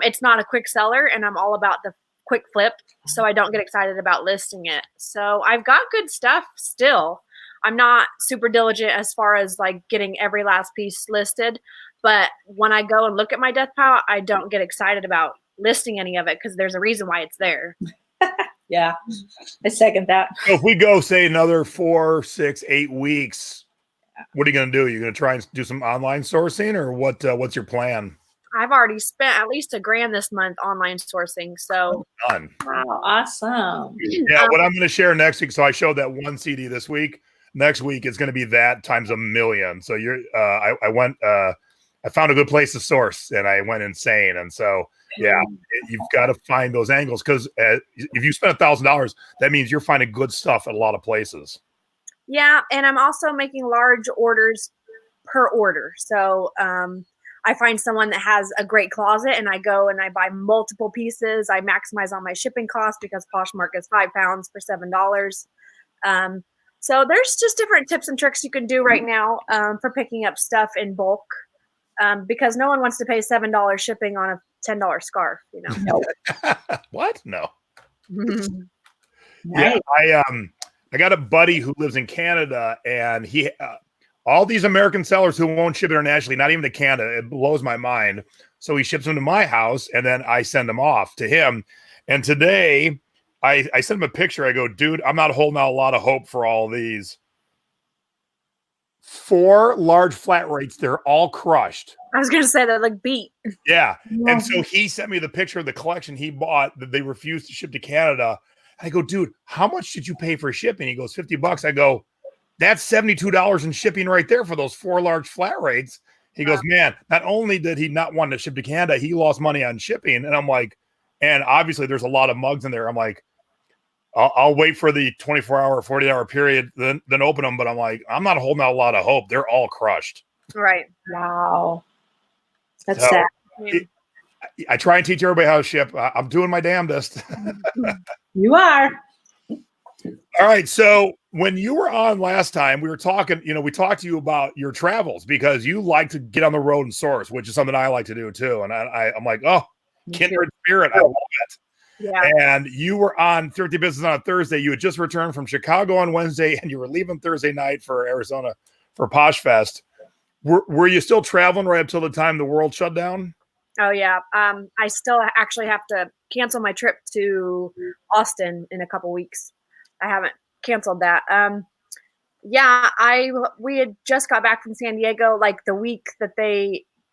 it's not a quick seller, and I'm all about the quick flip, so I don't get excited about listing it. So I've got good stuff still. I'm not super diligent as far as like getting every last piece listed, but when I go and look at my death pile, I don't get excited about listing any of it because there's a reason why it's there. Yeah, I second that. So if we go, say, another 4, 6, 8 weeks, what are you going to do? You're going to try and do some online sourcing, or what? What's your plan? I've already spent at least $1,000 this month online sourcing. So Done. Wow, awesome. Yeah, what I'm going to share next week. So I showed that one CD this week. Next week it's going to be that times 1,000,000. So you're, I went, I found a good place to source, and I went insane. And so, yeah, you've got to find those angles, because if you spend $1,000, that means you're finding good stuff at a lot of places. Yeah, and I'm also making large orders per order. So I find someone that has a great closet, and I go and I buy multiple pieces. I maximize on my shipping costs because Poshmark is £5 for $7. So there's just different tips and tricks you can do right now for picking up stuff in bulk, because no one wants to pay $7 shipping on a $10 scarf. No. What? No. Nice. Yeah, I got a buddy who lives in Canada, and he all these American sellers who won't ship internationally, not even to Canada, it blows my mind. So he ships them to my house, and then I send them off to him. And today I sent him a picture. I go, dude, I'm not holding out a lot of hope for all these. 4 large flat rates. They're all crushed. I was going to say that like beat. Yeah. And so he sent me the picture of the collection he bought that they refused to ship to Canada. I go, dude, how much did you pay for shipping? He goes, $50. I go, that's $72 in shipping right there for those 4 large flat rates. He goes, man, not only did he not want to ship to Canada, he lost money on shipping. And I'm like, and obviously there's a lot of mugs in there. I'm like, I'll wait for the 24-hour, 40-hour period, then open them. But I'm like, I'm not holding out a lot of hope. They're all crushed. Right. Wow. That's So, sad. I try and teach everybody how to ship. I'm doing my damnedest. You are. All right. So when you were on last time, we were talking, we talked to you about your travels, because you like to get on the road and source, which is something I like to do too. And I'm like, oh, kindred spirit. I love it. Yeah. And you were on Thrifty Business on a Thursday. You had just returned from Chicago on Wednesday, and you were leaving Thursday night for Arizona for Poshfest. Were you still traveling right up till the time the world shut down? Oh, yeah. I still actually have to cancel my trip to Austin in a couple weeks. I haven't canceled that. Yeah, we had just got back from San Diego like the week that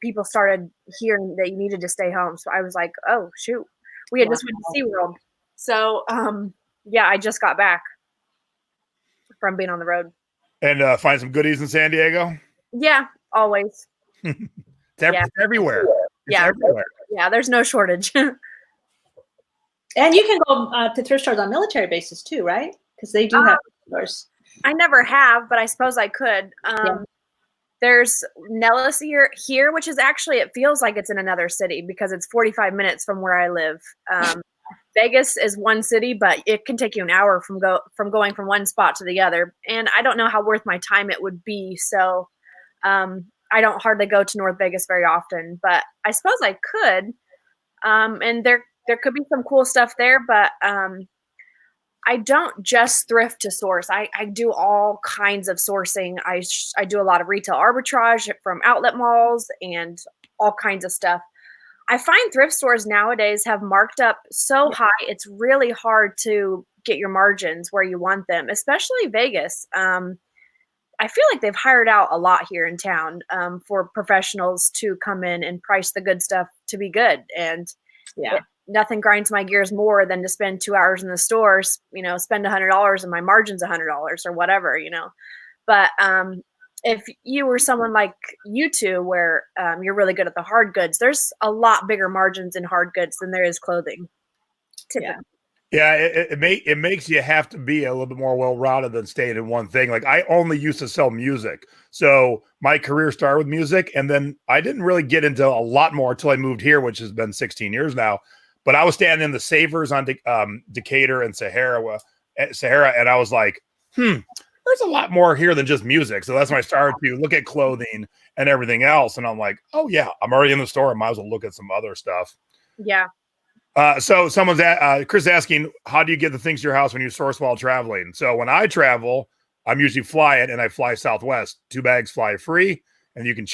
people started hearing that you needed to stay home. So I was like, oh, shoot. We had just went to SeaWorld. So, yeah, I just got back from being on the road. And find some goodies in San Diego? Yeah, always. It's everywhere. It's everywhere. Yeah, there's no shortage. And you can go to thrift stores on military bases too, right? Because they do have stores. I never have, but I suppose I could. There's Nellis here, which is actually, it feels like it's in another city because it's 45 minutes from where I live. Vegas is one city, but it can take you an hour from going from one spot to the other. And I don't know how worth my time it would be. So I don't hardly go to North Vegas very often, but I suppose I could. And there could be some cool stuff there, but I don't just thrift to source. I do all kinds of sourcing. I do a lot of retail arbitrage from outlet malls and all kinds of stuff. I find thrift stores nowadays have marked up so high, it's really hard to get your margins where you want them, especially Vegas. I feel like they've hired out a lot here in town for professionals to come in and price the good stuff to be good. And nothing grinds my gears more than to spend 2 hours in the stores, spend $100 and my margin's $100 or whatever, But if you were someone like you two, where you're really good at the hard goods, there's a lot bigger margins in hard goods than there is clothing. Typically. Yeah, it makes you have to be a little bit more well-rounded than staying in one thing. Like I only used to sell music. So my career started with music, and then I didn't really get into a lot more until I moved here, which has been 16 years now. But I was standing in the Savers on Decatur and Sahara, and I was like, there's a lot more here than just music. So that's when I started to look at clothing and everything else. And I'm like, oh yeah, I'm already in the store. I might as well look at some other stuff. Yeah. So someone's Chris asking, how do you get the things to your house when you source while traveling? So when I travel, I'm usually flying, and I fly Southwest. 2 bags fly free, and you can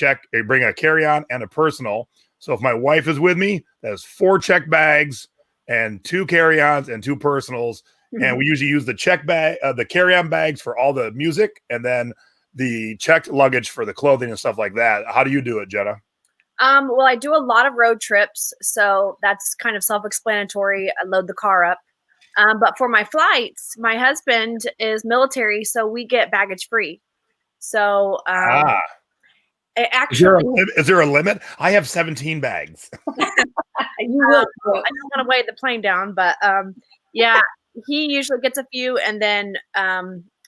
bring a carry-on and a personal. So if my wife is with me, that's 4 check bags and 2 carry-ons and 2 personals. Mm-hmm. And we usually use the the carry-on bags for all the music, and then the checked luggage for the clothing and stuff like that. How do you do it, Jenna? Well, I do a lot of road trips, so that's kind of self-explanatory. I load the car up. But for my flights, my husband is military, so we get baggage free. So it actually is there a limit? I have 17 bags. You will. I don't want to weigh the plane down, but yeah, he usually gets a few, and then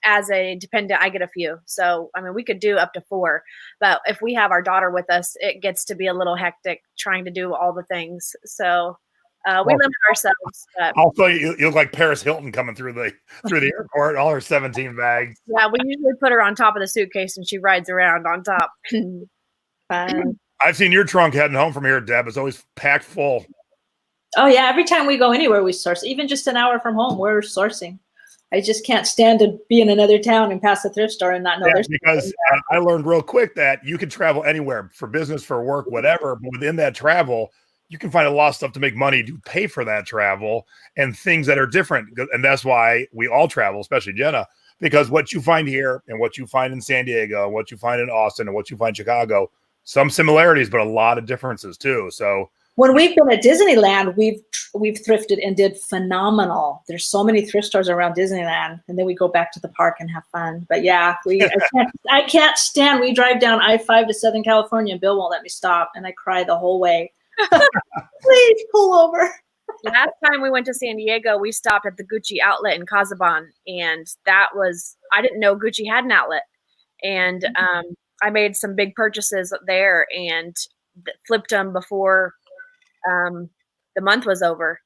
as a dependent, I get a few. So, I mean, we could do up to 4, but if we have our daughter with us, it gets to be a little hectic trying to do all the things. So we limit ourselves. Also, you look like Paris Hilton coming through the airport, all her 17 bags. Yeah, we usually put her on top of the suitcase and she rides around on top. I've seen your trunk heading home from here, Deb. It's always packed full. Oh yeah, every time we go anywhere, we source. Even just an hour from home, we're sourcing. I just can't stand to be in another town and pass a thrift store and not know there's because I learned real quick that you can travel anywhere for business, for work, whatever. But within that travel, you can find a lot of stuff to make money to pay for that travel and things that are different. And that's why we all travel, especially Jenna, because what you find here and what you find in San Diego, and what you find in Austin, and what you find in Chicago, some similarities, but a lot of differences too. So when we've been at Disneyland, we've thrifted and did phenomenal. There's so many thrift stores around Disneyland, and then we go back to the park and have fun. But yeah, I can't stand. We drive down I-5 to Southern California, and Bill won't let me stop, and I cry the whole way. Please pull over. Last time we went to San Diego, we stopped at the Gucci outlet in Casaban, and I didn't know Gucci had an outlet, and I made some big purchases there and flipped them before the month was over.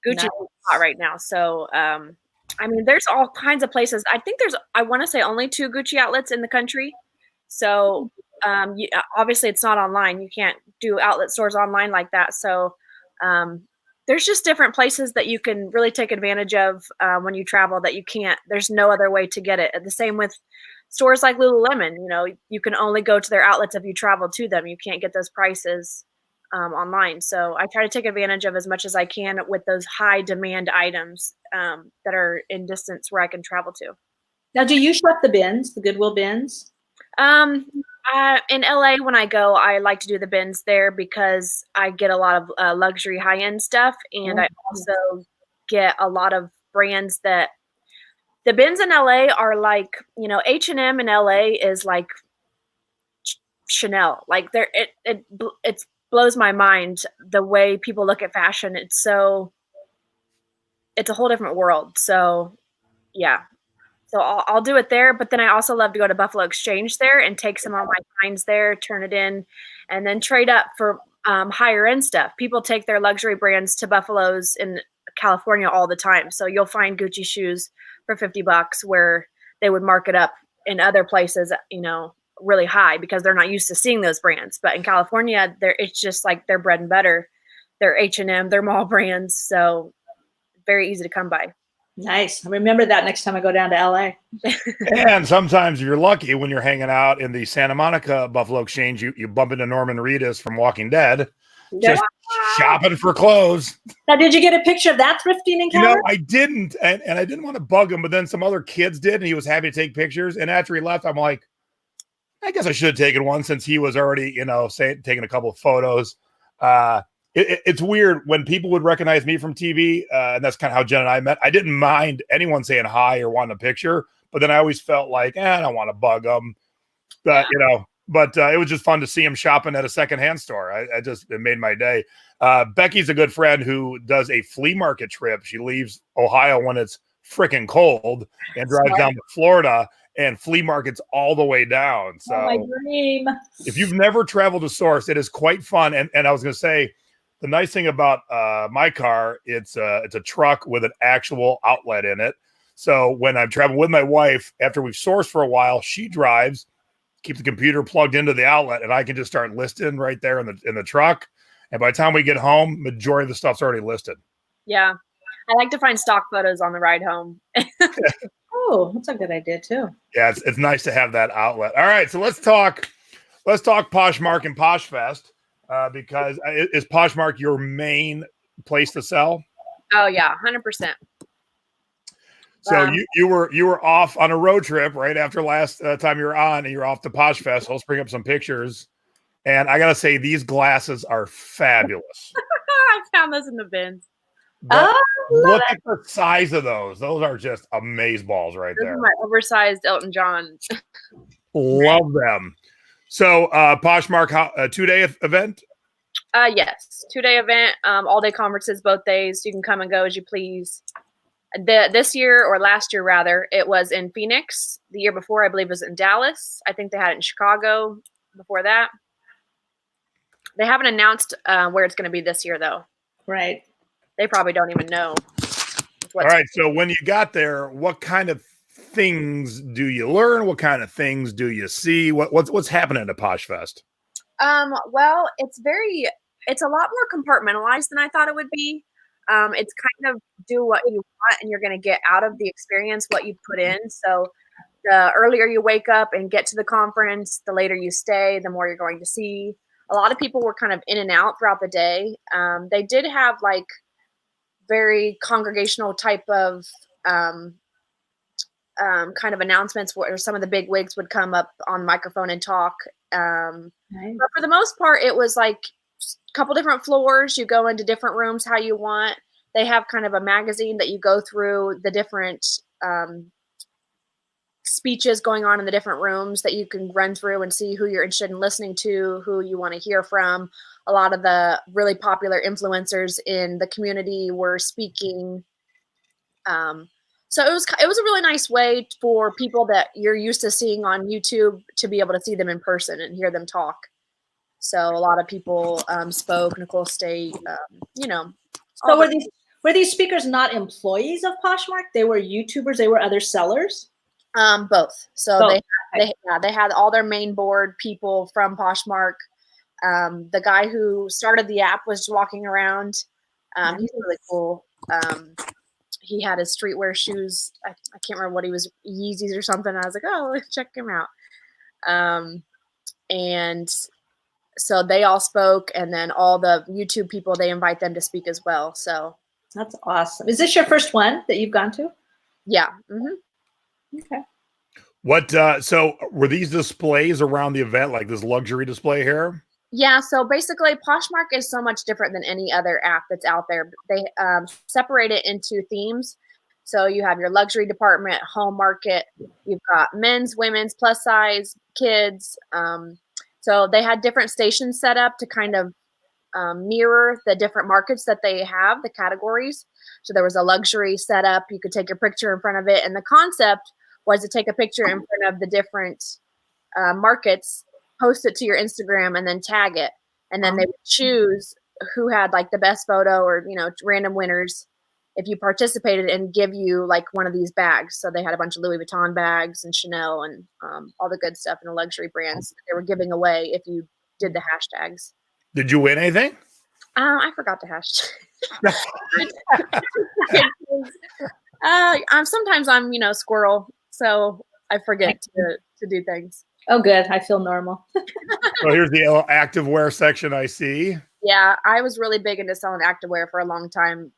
Gucci is hot right now. So, I mean, there's all kinds of places. I think I want to say only 2 Gucci outlets in the country. So, obviously it's not online. You can't do outlet stores online like that. So, there's just different places that you can really take advantage of when you travel that you can't. There's no other way to get it. The same with stores like Lululemon. You know, you can only go to their outlets if you travel to them. You can't get those prices online. So I try to take advantage of as much as I can with those high demand items that are in distance where I can travel to. Now, do you shop the bins, the Goodwill bins? In LA, when I go, I like to do the bins there because I get a lot of luxury high-end stuff. And I also get a lot of brands that the bins in LA are like, you know, H&M in LA is like Chanel. Like it's blows my mind the way people look at fashion. It's a whole different world. So yeah. So I'll do it there, but then I also love to go to Buffalo Exchange there and take some of my finds there, turn it in, and then trade up for higher end stuff. People take their luxury brands to Buffalo's in California all the time. So you'll find Gucci shoes for $50 where they would mark it up in other places, you know, really high because they're not used to seeing those brands. But in California, it's just like their bread and butter. They're H&M, they're mall brands, so very easy to come by. Nice. Remember that next time I go down to LA. And sometimes if you're lucky when you're hanging out in the Santa Monica Buffalo Exchange, you bump into Norman Reedus from Walking Dead, just shopping for clothes. Now, did you get a picture of that thrifting encounter? You know, I didn't, and I didn't want to bug him, but then some other kids did, and he was happy to take pictures. And after he left, I'm like, I guess I should have taken one since he was already, you know, taking a couple of photos. It's weird when people would recognize me from TV, and that's kind of how Jen and I met. I didn't mind anyone saying hi or wanting a picture, but then I always felt like, I don't want to bug them. But it was just fun to see him shopping at a secondhand store. It made my day. Becky's a good friend who does a flea market trip. She leaves Ohio when it's freaking cold and drives down to Florida, and flea markets all the way down. So my dream. If you've never traveled to Source, it is quite fun. And I was going to say, the nice thing about my car, it's a truck with an actual outlet in it. So when I'm traveling with my wife, after we've sourced for a while, she drives, keep the computer plugged into the outlet, and I can just start listing right there in the truck. And by the time we get home, majority of the stuff's already listed. Yeah. I like to find stock photos on the ride home. Oh, that's a good idea too. Yeah, it's nice to have that outlet. All right, so let's talk Poshmark and Poshfest because is Poshmark your main place to sell? Oh yeah, 100%. So you were off on a road trip right after last time you were on, and you're off to Poshfest. Let's bring up some pictures. And I gotta say, these glasses are fabulous. I found those in the bins. Look at the size of those. Those are just amazeballs right there. My oversized Elton John. Love them. So Poshmark, 2-day event? Yes, 2-day event. All day conferences, both days. You can come and go as you please. This year, or last year rather, it was in Phoenix. The year before, I believe, it was in Dallas. I think they had it in Chicago before that. They haven't announced where it's going to be this year, though. Right. They probably don't even know. All right. So when you got there, what kind of things do you learn? What kind of things do you see? What's happening at Poshfest? Well, it's a lot more compartmentalized than I thought it would be. It's kind of do what you want, and you're going to get out of the experience what you put in. So the earlier you wake up and get to the conference, the later you stay, the more you're going to see. A lot of people were kind of in and out throughout the day. They did have like very congregational type of kind of announcements where some of the big wigs would come up on microphone and talk. Nice. But for the most part, it was like a couple different floors. You go into different rooms how you want. They have kind of a magazine that you go through the different speeches going on in the different rooms that you can run through and see who you're interested in listening to, who you want to hear from. A lot of the really popular influencers in the community were speaking. So it was a really nice way for people that you're used to seeing on YouTube to be able to see them in person and hear them talk. So a lot of people spoke. Nicole State, So were these speakers not employees of Poshmark? They were YouTubers. They were other sellers. Both. So Both. they had all their main board people from Poshmark. The guy who started the app was walking around. He's really cool. He had his streetwear shoes. I can't remember what he was, Yeezys or something. I was like, oh, let's check him out. And so they all spoke, and then all the YouTube people, they invite them to speak as well. So That's awesome. Is this your first one that you've gone to? yeah. Mm-hmm. Okay. What? So were these displays around the event, like this luxury display here? Yeah, so basically Poshmark is so much different than any other app that's out there. They separate it into themes. So you have your luxury department, home market, you've got men's, women's, plus size, kids. So they had different stations set up to kind of mirror the different markets that they have, the categories. So there was a luxury setup. You could take your picture in front of it. And the concept was to take a picture in front of the different markets, post it to your Instagram, and then tag it. And then they would choose who had like the best photo, or, random winners if you participated, and give you like one of these bags. So they had a bunch of Louis Vuitton bags and Chanel and all the good stuff in the luxury brands that they were giving away if you did the hashtags. Did you win anything? I forgot to hashtag. Sometimes I'm, squirrel, so I forget to do things. Oh, good. I feel normal. So here's the activewear section I see. Yeah, I was really big into selling activewear for a long time.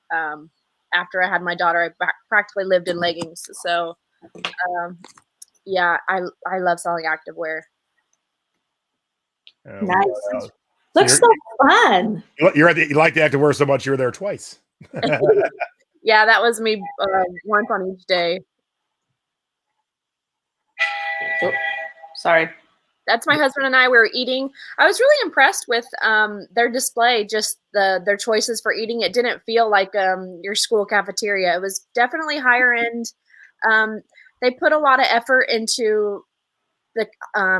After I had my daughter, I practically lived in leggings. So, yeah, I love selling activewear. Nice. Looks so fun. You like the activewear so much you were there twice. Yeah, that was me once on each day. Oh, sorry. That's my husband and I. We were eating. I was really impressed with their display, just their choices for eating. It didn't feel like your school cafeteria. It was definitely higher end. They put a lot of effort into the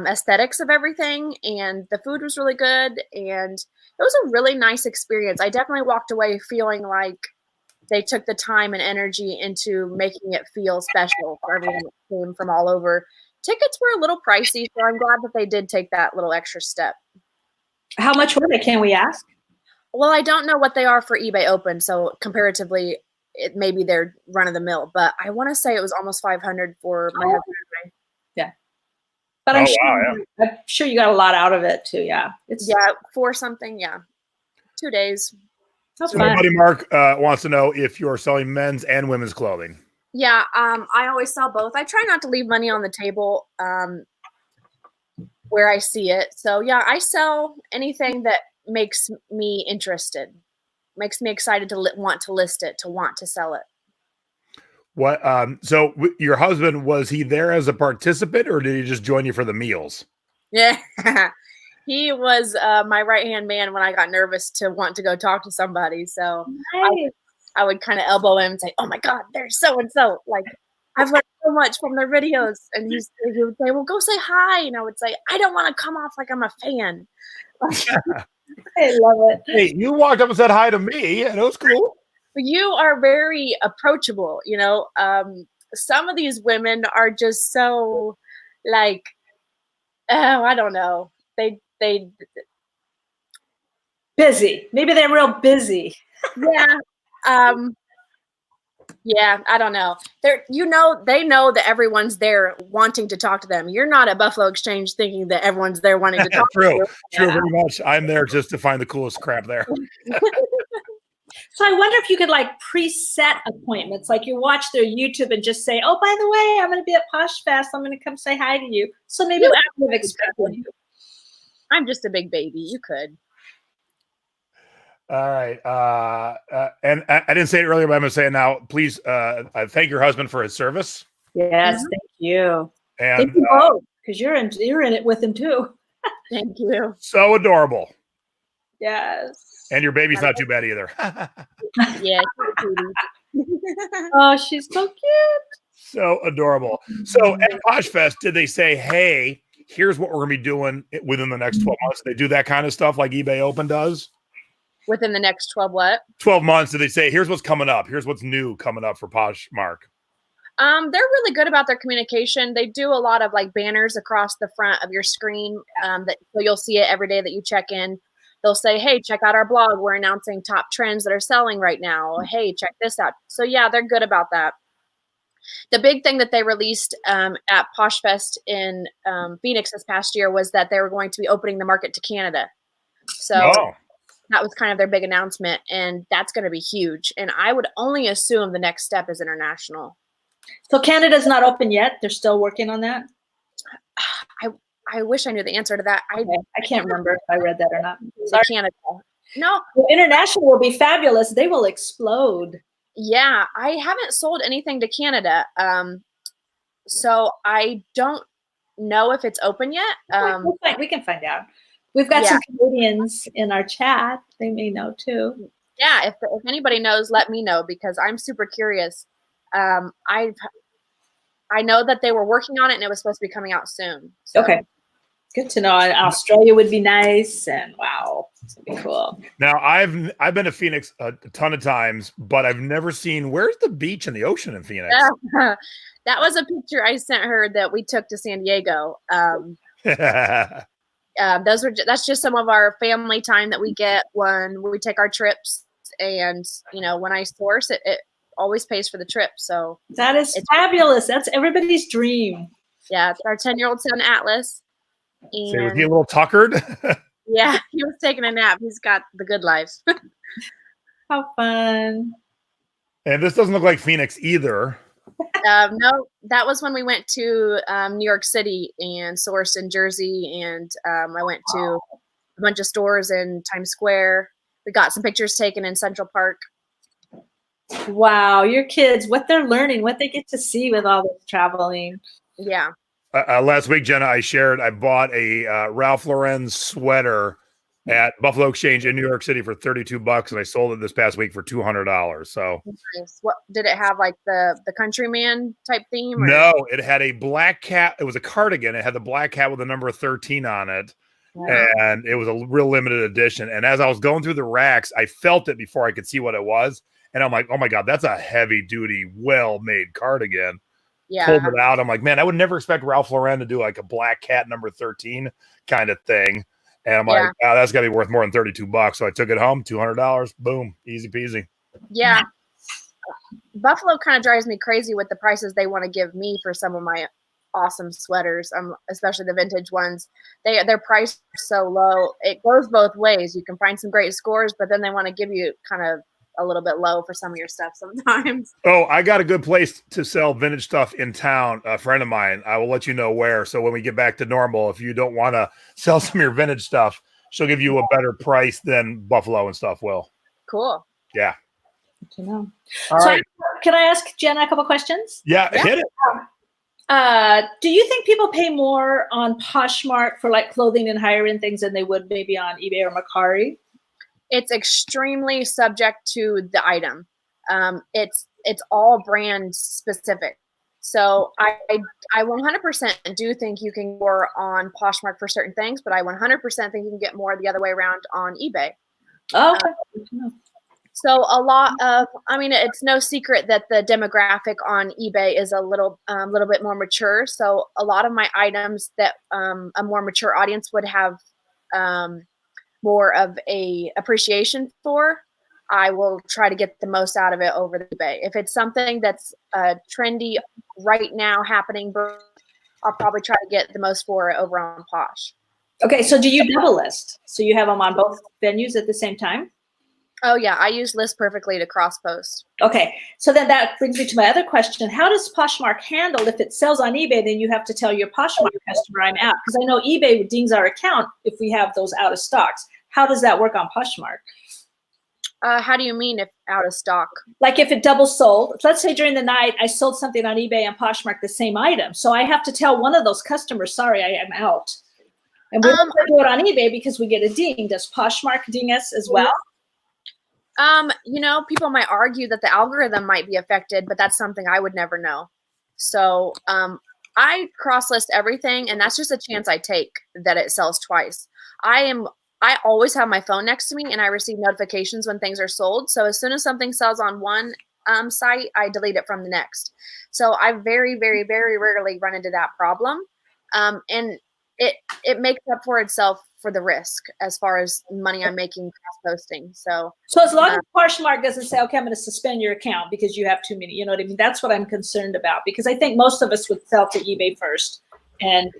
aesthetics of everything, and the food was really good, and it was a really nice experience. I definitely walked away feeling like they took the time and energy into making it feel special for everyone that came from all over. Tickets were a little pricey, so I'm glad that they did take that little extra step. How much were they? Can we ask? Well, I don't know what they are for eBay Open, so comparatively, it maybe they're run of the mill. But I want to say it was almost $500 for my husband and I. But I'm sure you got a lot out of it too. Yeah. For something. Yeah. 2 days. That's So my fun. buddy Mark wants to know if you're selling men's and women's clothing. Yeah. I always sell both. I try not to leave money on the table where I see it. So yeah, I sell anything that makes me interested, makes me excited to want to list it, to want to sell it. What? So your husband, was he there as a participant, or did he just join you for the meals? Yeah. He was my right-hand man when I got nervous to want to go talk to somebody. So Nice. I would kind of elbow him and say, "Oh my God, there's so-and-so. Like, I've learned so much from their videos." And he would say, "Well, go say hi." And I would say, "I don't want to come off like I'm a fan." I love it. Hey, you walked up and said hi to me, and it was cool. You are very approachable. Some of these women are just so like, oh, I don't know. They Busy. Maybe they're real busy. yeah. Yeah, I don't know. They know that everyone's there wanting to talk to them. You're not at Buffalo Exchange thinking that everyone's there wanting to talk to you. True, very much. I'm there just to find the coolest crap there. So I wonder if you could like preset appointments, like you watch their YouTube and just say, "Oh, by the way, I'm going to be at Poshfest. I'm going to come say hi to you." So maybe I would have expected you. I'm just a big baby. You could. All right. And I didn't say it earlier, but I'm going to say it now. Please thank your husband for his service. Yes, thank you. And thank you both, because you're in it with him too. Thank you. So adorable. Yes. And your baby's not too bad either. Yeah. Oh, she's so cute. So adorable. So at Poshfest, did they say, "Hey, here's what we're going to be doing within the next 12 months"? They do that kind of stuff like eBay Open does? Within the next 12 what? 12 months. Did they say, "Here's what's coming up. Here's what's new coming up for Poshmark"? They're really good about their communication. They do a lot of like banners across the front of your screen so you'll see it every day that you check in. They'll say, "Hey, check out our blog. We're announcing top trends that are selling right now. Hey, check this out." So yeah, they're good about that. The big thing that they released at Poshfest in Phoenix this past year was that they were going to be opening the market to Canada. So that was kind of their big announcement, and that's going to be huge. And I would only assume the next step is international. So Canada's not open yet. They're still working on that. I wish I knew the answer to that. I can't remember if I read that or not. Sorry. Canada. No. Well, international will be fabulous. They will explode. Yeah, I haven't sold anything to Canada. So I don't know if it's open yet. We can find out. We've got some Canadians in our chat. They may know too. Yeah, if anybody knows, let me know, because I'm super curious. I know that they were working on it and it was supposed to be coming out soon. So. Okay. Good to know. Australia would be nice, and wow, it's gonna be cool. Now I've been to Phoenix a ton of times, but I've never seen, where's the beach and the ocean in Phoenix? That was a picture I sent her that we took to San Diego. That's just some of our family time that we get when we take our trips, and when I source it always pays for the trip. So that is fabulous. That's everybody's dream. Yeah, it's our 10-year-old son Atlas. And so was he a little tuckered? Yeah, he was taking a nap. He's got the good life. How fun. And this doesn't look like Phoenix either. No, that was when we went to New York City and sourced in Jersey, and I went to a bunch of stores in Times Square. We got some pictures taken in Central Park. Wow, your kids, what they're learning, what they get to see with all this traveling. Yeah. Last week, Jenna, I bought a Ralph Lauren sweater at Buffalo Exchange in New York City for $32, and I sold it this past week for $200. So nice. What did it have, like the countryman type theme? Or? No, it had a black cat. It was a cardigan. It had the black cat with the number 13 on it. Wow. And it was a real limited edition. And as I was going through the racks, I felt it before I could see what it was. And I'm like, oh my God, that's a heavy duty, well-made cardigan. Yeah. Pulled it out. I'm like, man, I would never expect Ralph Lauren to do like a black cat number 13 kind of thing. And I'm like, oh, that's gotta be worth more than $32. So I took it home, $200. Boom, easy peasy. Yeah. Buffalo kind of drives me crazy with the prices they want to give me for some of my awesome sweaters, especially the vintage ones. Their price is so low. It goes both ways. You can find some great scores, but then they want to give you kind of a little bit low for some of your stuff sometimes. Oh, I got a good place to sell vintage stuff in town. A friend of mine, I will let you know where. So when we get back to normal, if you don't want to sell some of your vintage stuff, she'll give you a better price than Buffalo and stuff will. Cool. Yeah. Good to know. All So right. can I ask Jenna a couple questions? Yeah, hit it. Do you think people pay more on Poshmark for like clothing and higher end things than they would maybe on eBay or Mercari? It's extremely subject to the item. It's all brand specific. So I 100% do think you can go on Poshmark for certain things, but I 100% think you can get more the other way around on eBay. Oh, okay. So a lot of, it's no secret that the demographic on eBay is a little bit more mature. So a lot of my items that a more mature audience would have more of a appreciation for, I will try to get the most out of it over the eBay. If it's something that's trendy right now happening, I'll probably try to get the most for it over on Posh. Okay, so do you double list? So you have them on both venues at the same time? Oh yeah, I use List Perfectly to cross post. Okay, so then that brings me to my other question. How does Poshmark handle if it sells on eBay, then you have to tell your Poshmark customer I'm out? Because I know eBay dings our account if we have those out of stocks. How does that work on Poshmark? How do you mean if out of stock? Like if it double sold, let's say during the night I sold something on eBay and Poshmark, the same item. So I have to tell one of those customers, sorry, I am out. And we don't do it on eBay because we get a ding. Does Poshmark ding us as well? People might argue that the algorithm might be affected, but that's something I would never know. So I cross-list everything, and that's just a chance I take that it sells twice. I always have my phone next to me, and I receive notifications when things are sold. So as soon as something sells on one site, I delete it from the next. So I very, very, very rarely run into that problem. And it makes up for itself for the risk as far as money I'm making cross-posting. So as long as Poshmark doesn't say, okay, I'm going to suspend your account because you have too many, you know what I mean? That's what I'm concerned about, because I think most of us would sell to eBay first and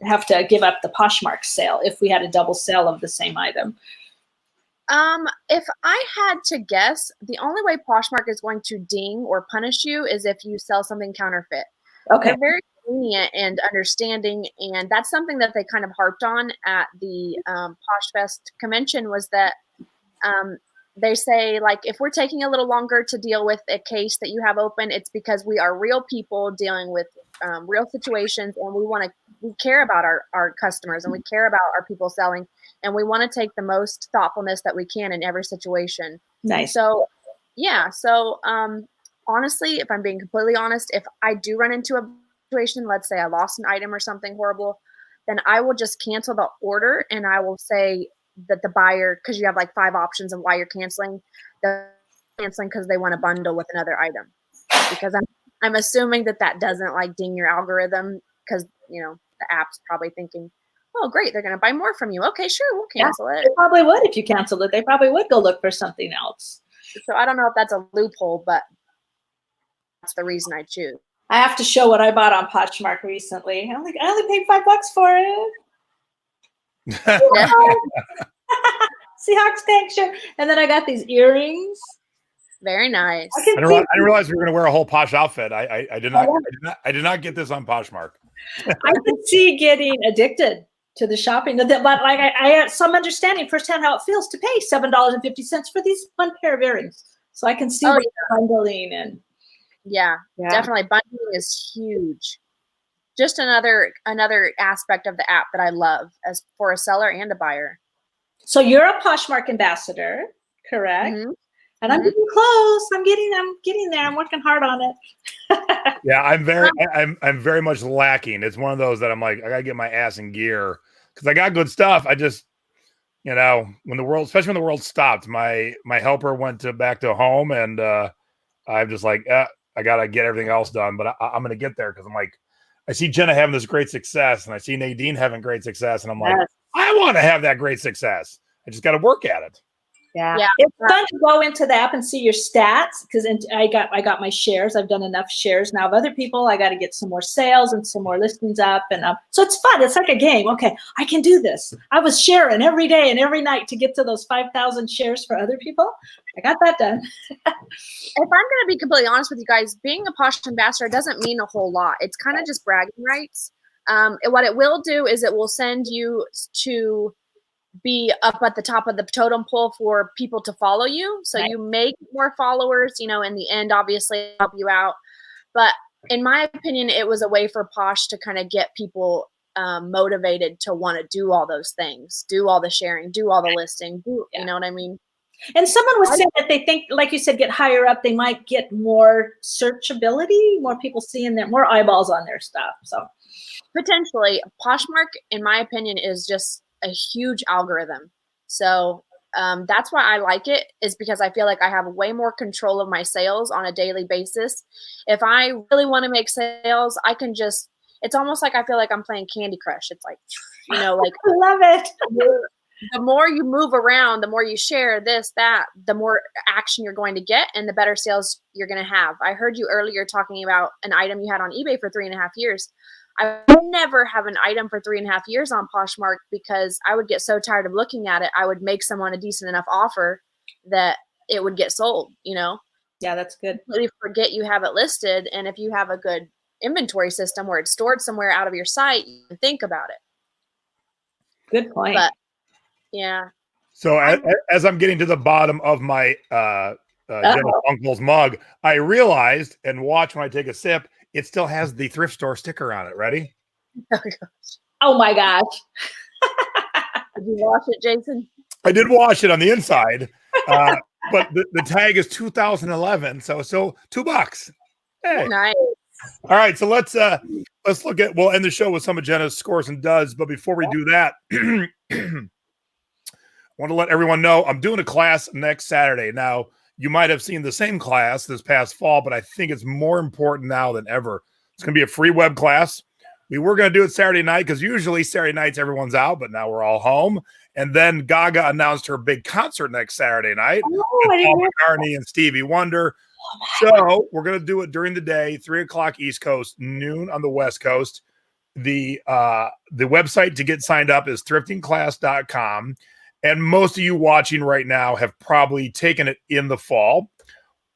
have to give up the Poshmark sale if we had a double sale of the same item. If I had to guess, the only way Poshmark is going to ding or punish you is if you sell something counterfeit. Okay. They're very lenient and understanding, and that's something that they kind of harped on at the Poshfest convention, was that they say, like, if we're taking a little longer to deal with a case that you have open, it's because we are real people dealing with real situations, and we care about our customers, and we care about our people selling, and we want to take the most thoughtfulness that we can in every situation. Nice. So yeah, honestly, if I'm being completely honest, if I do run into a situation, let's say I lost an item or something horrible, then I will just cancel the order, and I will say that the buyer, because you have like 5 options of why you're canceling, they're canceling because they want to bundle with another item. Because I'm assuming that doesn't like ding your algorithm, because the app's probably thinking, oh great, they're going to buy more from you. Okay, sure, we'll cancel it. They probably would. If you canceled it, they probably would go look for something else. So I don't know if that's a loophole, but that's the reason I choose. I have to show what I bought on Poshmark recently. I only paid $5 for it. Seahawks tank shirt, and then I got these earrings. Very nice. I didn't realize we were going to wear a whole Posh outfit. I did not get this on Poshmark. I could see getting addicted to the shopping, but like I had some understanding firsthand how it feels to pay $7.50 for these one pair of earrings. So I can see bundling and yeah, definitely bundling is huge. just another aspect of the app that I love as for a seller and a buyer. So you're a Poshmark ambassador, correct? Mhm. And I'm getting close. I'm getting there. I'm working hard on it. Yeah, I'm very much lacking. It's one of those that I'm like, I gotta get my ass in gear because I got good stuff. I just, when the world, especially when the world stopped, my helper went back to home, and I'm just like, I gotta get everything else done. But I'm gonna get there because I'm like, I see Jenna having this great success, and I see Nadine having great success, and I'm like, I want to have that great success. I just got to work at it. Yeah. It's fun to go into the app and see your stats because I got my shares. I've done enough shares now of other people. I got to get some more sales and some more listings up, and so it's fun. It's like a game. Okay, I can do this. I was sharing every day and every night to get to those 5,000 shares for other people. I got that done. If I'm going to be completely honest with you guys, being a Posh ambassador doesn't mean a whole lot. It's kind of just bragging rights. What it will do is it will send you to be up at the top of the totem pole for people to follow you. So you make more followers, in the end, obviously help you out. But in my opinion, it was a way for Posh to kind of get people motivated to want to do all those things, do all the sharing, do all the listing, you know what I mean? And someone was saying that they think, like you said, get higher up, they might get more searchability, more people seeing their, more eyeballs on their stuff. So potentially, Poshmark, in my opinion, is just a huge algorithm. So that's why I like it, is because I feel like I have way more control of my sales on a daily basis. If I really want to make sales, I can just, it's almost like I feel like I'm playing Candy Crush. It's like, like I love it. The more you move around, the more you share this, that, the more action you're going to get and the better sales you're going to have. I heard you earlier talking about an item you had on eBay for 3.5 years. I would never have an item for 3.5 years on Poshmark because I would get so tired of looking at it. I would make someone a decent enough offer that it would get sold, Yeah, that's good. Completely forget you have it listed. And if you have a good inventory system where it's stored somewhere out of your site, you can think about it. Good point. But yeah. So as I'm getting to the bottom of my Jenna's uncle's mug, I realized, and watch when I take a sip, it still has the thrift store sticker on it. Ready? Oh my gosh. Did you wash it, Jason? I did wash it on the inside, but the tag is 2011, so $2. Hey. Nice. All right, so let's look at. We'll end the show with some of Jenna's scores and duds, but before we do that, I want to let everyone know I'm doing a class next Saturday. Now, you might have seen the same class this past fall, but I think it's more important now than ever. It's going to be a free web class. We were going to do it Saturday night because usually Saturday nights everyone's out, but now we're all home. And then Gaga announced her big concert next Saturday night with Paul McCartney and Stevie Wonder. So we're going to do it during the day, 3 o'clock East Coast, noon on the West Coast. The website to get signed up is thriftingclass.com. And most of you watching right now have probably taken it in the fall.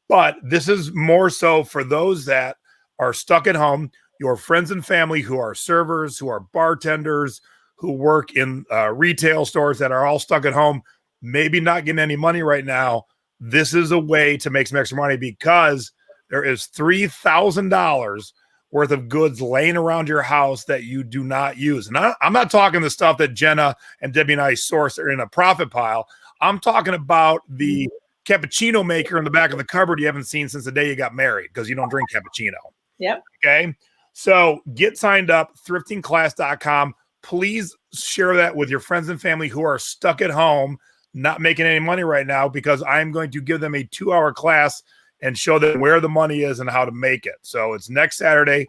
But this is more so for those that are stuck at home, your friends and family who are servers, who are bartenders, who work in retail stores that are all stuck at home, maybe not getting any money right now. This is a way to make some extra money because there is $3,000 worth of goods laying around your house that you do not use. And I'm not talking the stuff that Jenna and Debbie and I source are in a profit pile. I'm talking about the cappuccino maker in the back of the cupboard you haven't seen since the day you got married because you don't drink cappuccino. Yep. Okay. So get signed up, thriftingclass.com. Please share that with your friends and family who are stuck at home, not making any money right now, because I'm going to give them a 2-hour class and show them where the money is and how to make it. So it's next Saturday,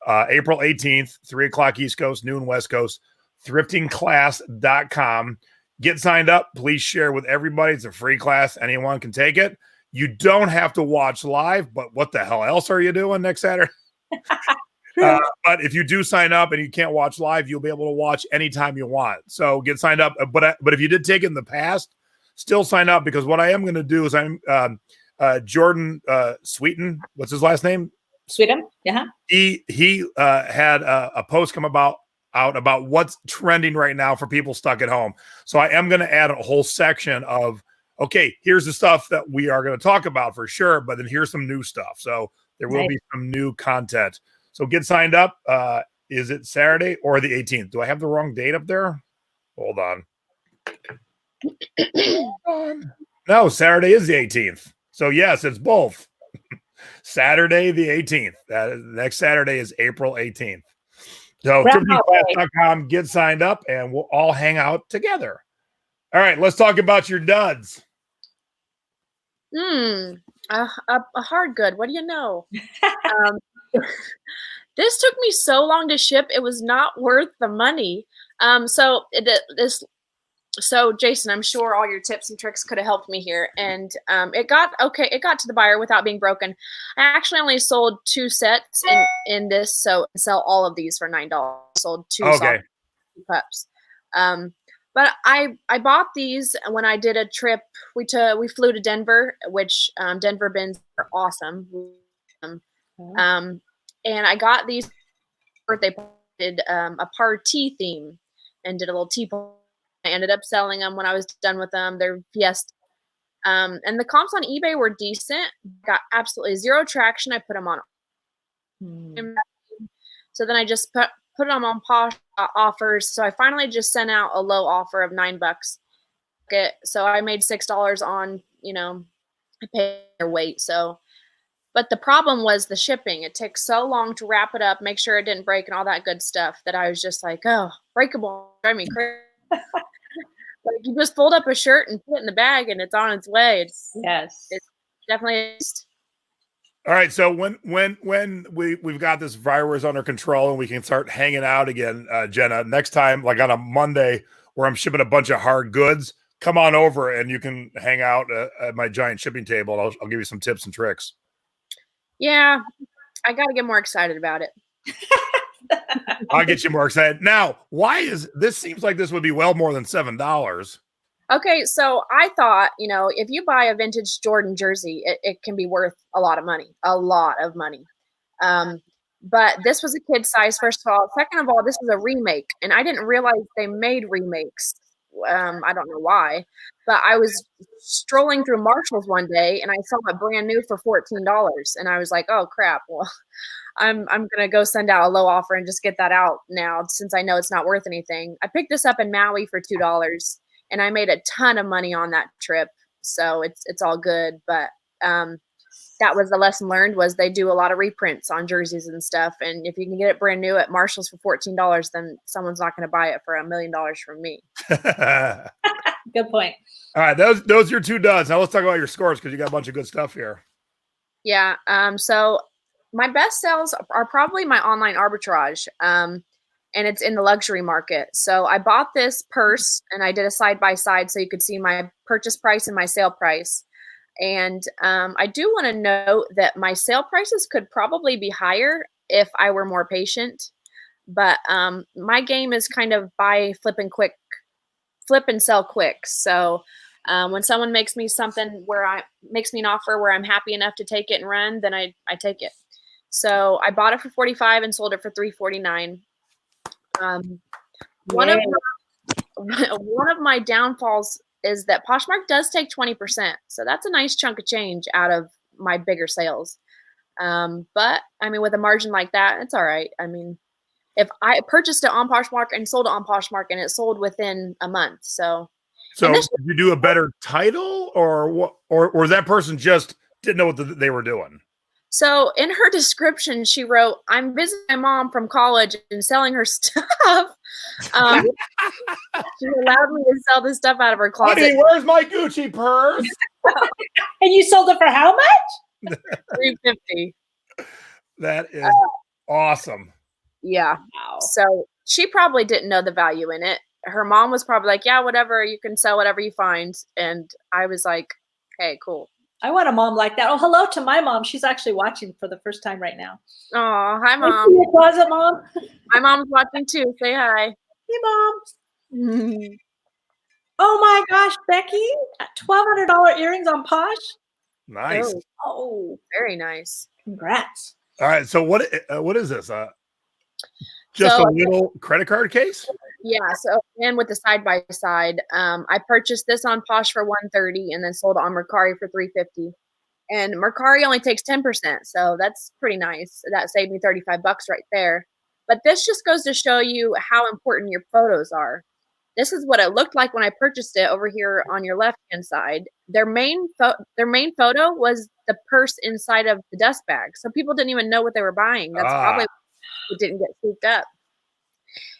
April 18th, 3 o'clock East Coast, noon West Coast, thriftingclass.com. Get signed up. Please share with everybody. It's a free class. Anyone can take it. You don't have to watch live, but what the hell else are you doing next Saturday? But if you do sign up and you can't watch live, you'll be able to watch anytime you want. So get signed up. But if you did take it in the past, still sign up, because what I am going to do is Jordan Sweeten, what's his last name? Sweeten, yeah. He had a post come out about what's trending right now for people stuck at home. So I am going to add a whole section of, okay, here's the stuff that we are going to talk about for sure, but then here's some new stuff. So there will be some new content. So get signed up. Is it Saturday or the 18th? Do I have the wrong date up there? Hold on. No, Saturday is the 18th. So yes, it's both. Saturday the 18th. Next Saturday is April 18th. So thriftyclass.com, get signed up, and we'll all hang out together. All right, let's talk about your duds. A hard good. What do you know? This took me so long to ship. It was not worth the money. So Jason, I'm sure all your tips and tricks could have helped me here. And it got to the buyer without being broken. I actually only sold 2 sets in this, so I sell all of these for $9. Sold 2 soft cups. But I bought these when I did a trip. We flew to Denver, which Denver bins are awesome. And I got these birthday party, did a party theme and did a little tea party. I ended up selling them when I was done with them. They're Fiesta. And the comps on eBay were decent. Got absolutely 0 traction. I put them on. So then I just put them on Posh offers. So I finally just sent out a low offer of $9. So I made $6 on, I paid their weight. So, but the problem was the shipping. It took so long to wrap it up, make sure it didn't break and all that good stuff that I was just like, oh, breakable, drive me crazy. Like you just fold up a shirt and put it in the bag and it's on its way. It's definitely. All right. So when we've got this virus under control and we can start hanging out again, Jenna, next time, like on a Monday where I'm shipping a bunch of hard goods, come on over and you can hang out at my giant shipping table. And I'll give you some tips and tricks. Yeah. I got to get more excited about it. I'll get you more excited. Now, why is this? Seems like this would be well more than $7. Okay, so I thought, if you buy a vintage Jordan jersey, it can be worth a lot of money. But this was a kid size, first of all. Second of all, this is a remake, and I didn't realize they made remakes. I don't know why, but I was strolling through Marshall's one day, and I saw it brand new for $14, and I was like, oh crap, well. I'm gonna go send out a low offer and just get that out now since I know it's not worth anything. I picked this up in Maui for $2 and I made a ton of money on that trip. So it's all good. But that was the lesson learned was they do a lot of reprints on jerseys and stuff. And if you can get it brand new at Marshall's for $14, then someone's not gonna buy it for $1 million from me. Good point. All right, those are your 2 duds. Now let's talk about your scores because you got a bunch of good stuff here. Yeah. So my best sales are probably my online arbitrage, and it's in the luxury market. So I bought this purse, and I did a side-by-side so you could see my purchase price and my sale price. And I do want to note that my sale prices could probably be higher if I were more patient. But my game is kind of buy, flip and sell quick. So when someone makes me something makes me an offer where I'm happy enough to take it and run, then I take it. So I bought it for $45 and sold it for $349. One of my downfalls is that Poshmark does take 20%. So that's a nice chunk of change out of my bigger sales. But I mean, with a margin like that, it's all right. I mean, if I purchased it on Poshmark and sold it on Poshmark and it sold within a month. So did you do a better title or what, or that person just didn't know what they were doing? So in her description, she wrote, I'm visiting my mom from college and selling her stuff. She allowed me to sell this stuff out of her closet. Honey, where's my Gucci purse? And you sold it for how much? $350. That is awesome. Yeah. Wow. So she probably didn't know the value in it. Her mom was probably like, yeah, whatever, you can sell whatever you find. And I was like, hey, cool. I want a mom like that. Oh, hello to my mom. She's actually watching for the first time right now. Oh, hi, Mom. Your closet, Mom. My mom's watching too. Say hi. Hey, Mom. Oh my gosh, Becky! $1,200 earrings on Posh. Nice. Oh, very nice. Congrats. All right. So what is this? Just a little credit card case? Yeah. So, and with the side by side, I purchased this on Posh for $130 and then sold it on Mercari for $350. And Mercari only takes 10%, so that's pretty nice. That saved me $35 right there. But this just goes to show you how important your photos are. This is what it looked like when I purchased it over here on your left-hand side. Their main photo was the purse inside of the dust bag. So people didn't even know what they were buying. That's probably why it didn't get scooped up.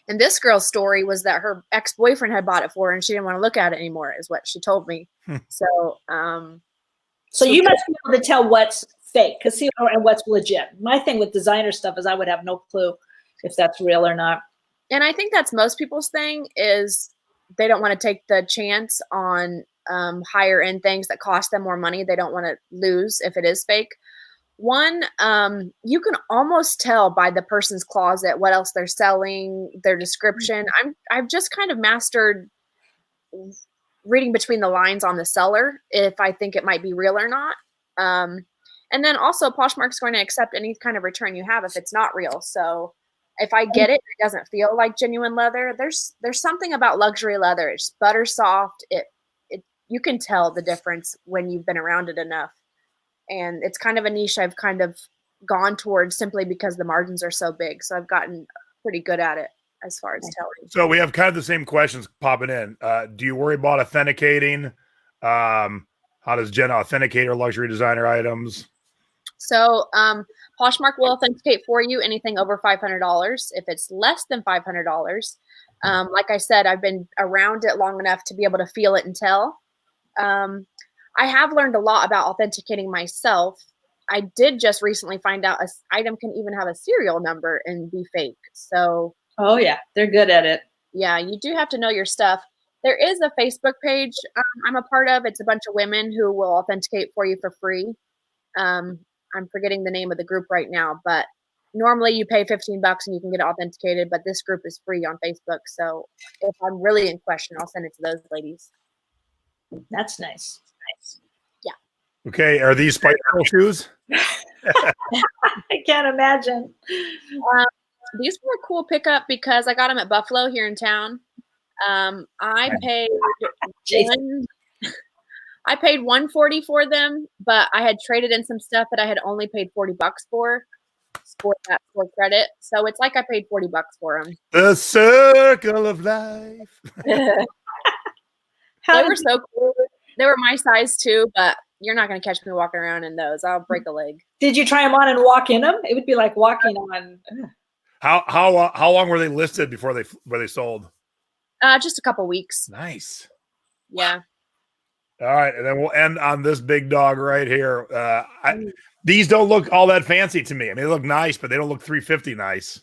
And this girl's story was that her ex-boyfriend had bought it for her and she didn't want to look at it anymore, is what she told me. So you must be able to tell what's fake and what's legit. My thing with designer stuff is I would have no clue if that's real or not. And I think that's most people's thing is they don't want to take the chance on higher end things that cost them more money. They don't want to lose if it is fake. One, you can almost tell by the person's closet what else they're selling, their description. I've just kind of mastered reading between the lines on the seller if I think it might be real or not. And then also Poshmark's going to accept any kind of return you have if it's not real. So if I get it doesn't feel like genuine leather. There's something about luxury leather. It's butter soft. You can tell the difference when you've been around it enough. And it's kind of a niche I've kind of gone towards simply because the margins are so big. So I've gotten pretty good at it as far as telling. So we have kind of the same questions popping in. Do you worry about authenticating? How does Jenna authenticate her luxury designer items? So Poshmark will authenticate for you anything over $500. If it's less than $500, like I said, I've been around it long enough to be able to feel it and tell. I have learned a lot about authenticating myself. I did just recently find out an item can even have a serial number and be fake. So, oh yeah, they're good at it. Yeah, you do have to know your stuff. There is a Facebook page I'm a part of. It's a bunch of women who will authenticate for you for free. I'm forgetting the name of the group right now, but normally you pay $15 and you can get it authenticated, but this group is free on Facebook. So if I'm really in question, I'll send it to those ladies. That's nice. Yeah. Okay. Are these Spice Girl shoes? I can't imagine. These were a cool pickup because I got them at Buffalo here in town. I paid $140 for them, but I had traded in some stuff that I had only paid $40 for that for credit. So it's like I paid $40 for them. The circle of life. They were so cool. They were my size too, but you're not going to catch me walking around in those. I'll break a leg. Did you try them on and walk in them? It would be like walking on. How long were they listed before they sold? Just a couple weeks. Nice. Yeah. All right, and then we'll end on this big dog right here. These don't look all that fancy to me. I mean, they look nice, but they don't look $350 nice.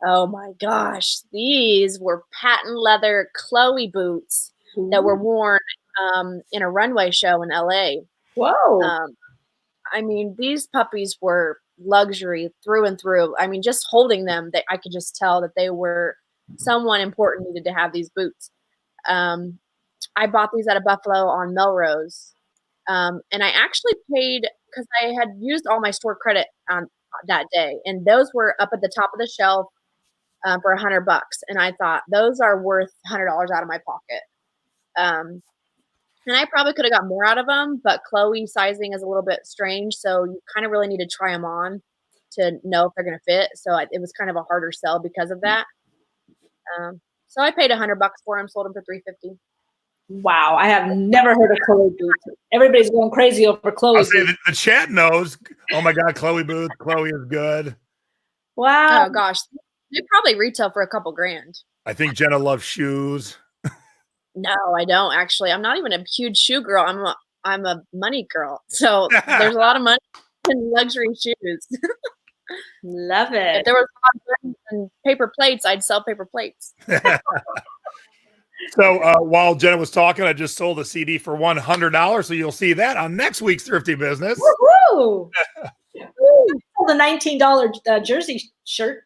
Oh my gosh, these were patent leather Chloe boots that were worn in a runway show in LA. Whoa. I mean, these puppies were luxury through and through. I mean, just holding them, I could just tell that they were someone important needed to have these boots. I bought these at a Buffalo on Melrose. And I actually paid, because I had used all my store credit that day. And those were up at the top of the shelf for $100. And I thought, those are worth $100 out of my pocket. And I probably could have got more out of them, but Chloe sizing is a little bit strange. So you kind of really need to try them on to know if they're going to fit. So it was kind of a harder sell because of that. So I paid $100 for them, sold them for $350. Wow, I have never heard of Chloe boots. Everybody's going crazy over Chloe boots. The chat knows. Oh my God, Chloe boots. Chloe is good. Wow. Oh gosh, they probably retail for a couple grand. I think Jenna loves shoes. No, I don't actually. I'm not even a huge shoe girl. I'm a money girl. So there's a lot of money in luxury shoes. Love it. If there was a lot of money in paper plates, I'd sell paper plates. So while Jenna was talking, I just sold a CD for $100. So you'll see that on next week's Thrifty Business. Woohoo! The $19 jersey shirt.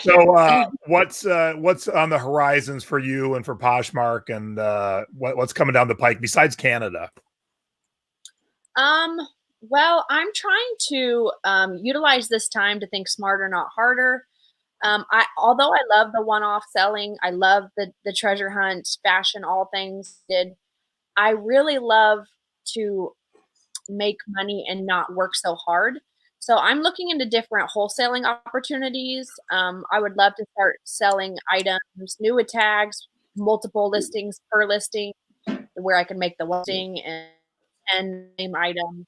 So what's on the horizons for you and for Poshmark, and what's coming down the pike besides Canada? Well, I'm trying to utilize this time to think smarter, not harder. Although I love the one-off selling, I love the treasure hunt, fashion, all things I really love to make money and not work so hard. So I'm looking into different wholesaling opportunities. I would love to start selling items, new with tags, multiple listings per listing, where I can make the listing and name item.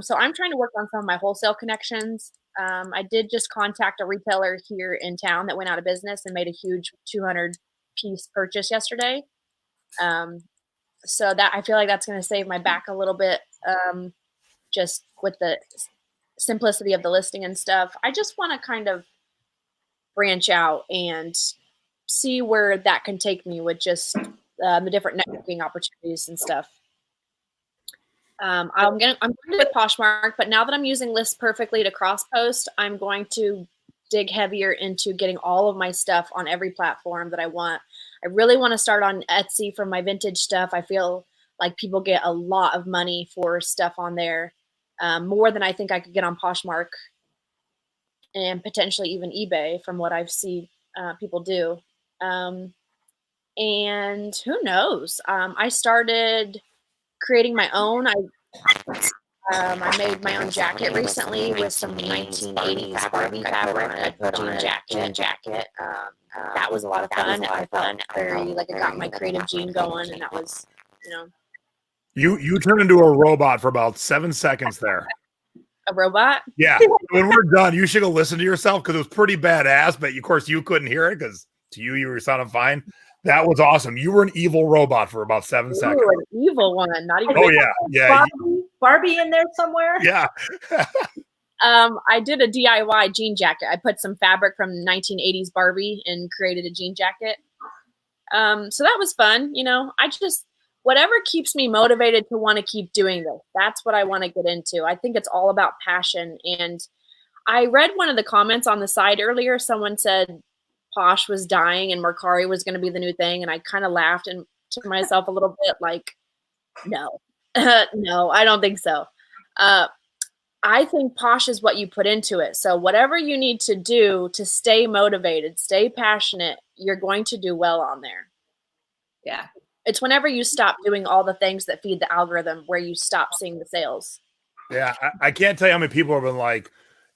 So I'm trying to work on some of my wholesale connections. I did just contact a retailer here in town that went out of business and made a huge 200 piece purchase yesterday. So that I feel like that's going to save my back a little bit, just with the simplicity of the listing and stuff. I just want to kind of branch out and see where that can take me with just the different networking opportunities and stuff. I'm going to do Poshmark, but now that I'm using List Perfectly to cross post, I'm going to dig heavier into getting all of my stuff on every platform that I want. I really want to start on Etsy for my vintage stuff. I feel like people get a lot of money for stuff on there, more than I think I could get on Poshmark and potentially even eBay from what I've seen people do. And who knows? I started creating my own. I made my own jacket recently with some 1980s Barbie fabric. I put on a jean jacket. That was a lot of fun. I felt very like I got my creative gene going, and that was, you know. You turned into a robot for about 7 seconds there. A robot? Yeah. When we're done, you should go listen to yourself because it was pretty badass. But of course, you couldn't hear it because to you were sounding fine. That was awesome. You were an evil robot for about 7 seconds. An evil one, not even. Oh yeah, yeah. Barbie in there somewhere. Yeah. I did a DIY jean jacket. I put some fabric from 1980s Barbie and created a jean jacket. So that was fun. You know, I just whatever keeps me motivated to want to keep doing this. That's what I want to get into. I think it's all about passion. And I read one of the comments on the side earlier. Someone said Posh was dying and Mercari was going to be the new thing. And I kind of laughed and to myself a little bit like, no, no, I don't think so. I think Posh is what you put into it. So whatever you need to do to stay motivated, stay passionate, you're going to do well on there. Yeah. It's whenever you stop doing all the things that feed the algorithm where you stop seeing the sales. Yeah. I can't tell you how many people have been like,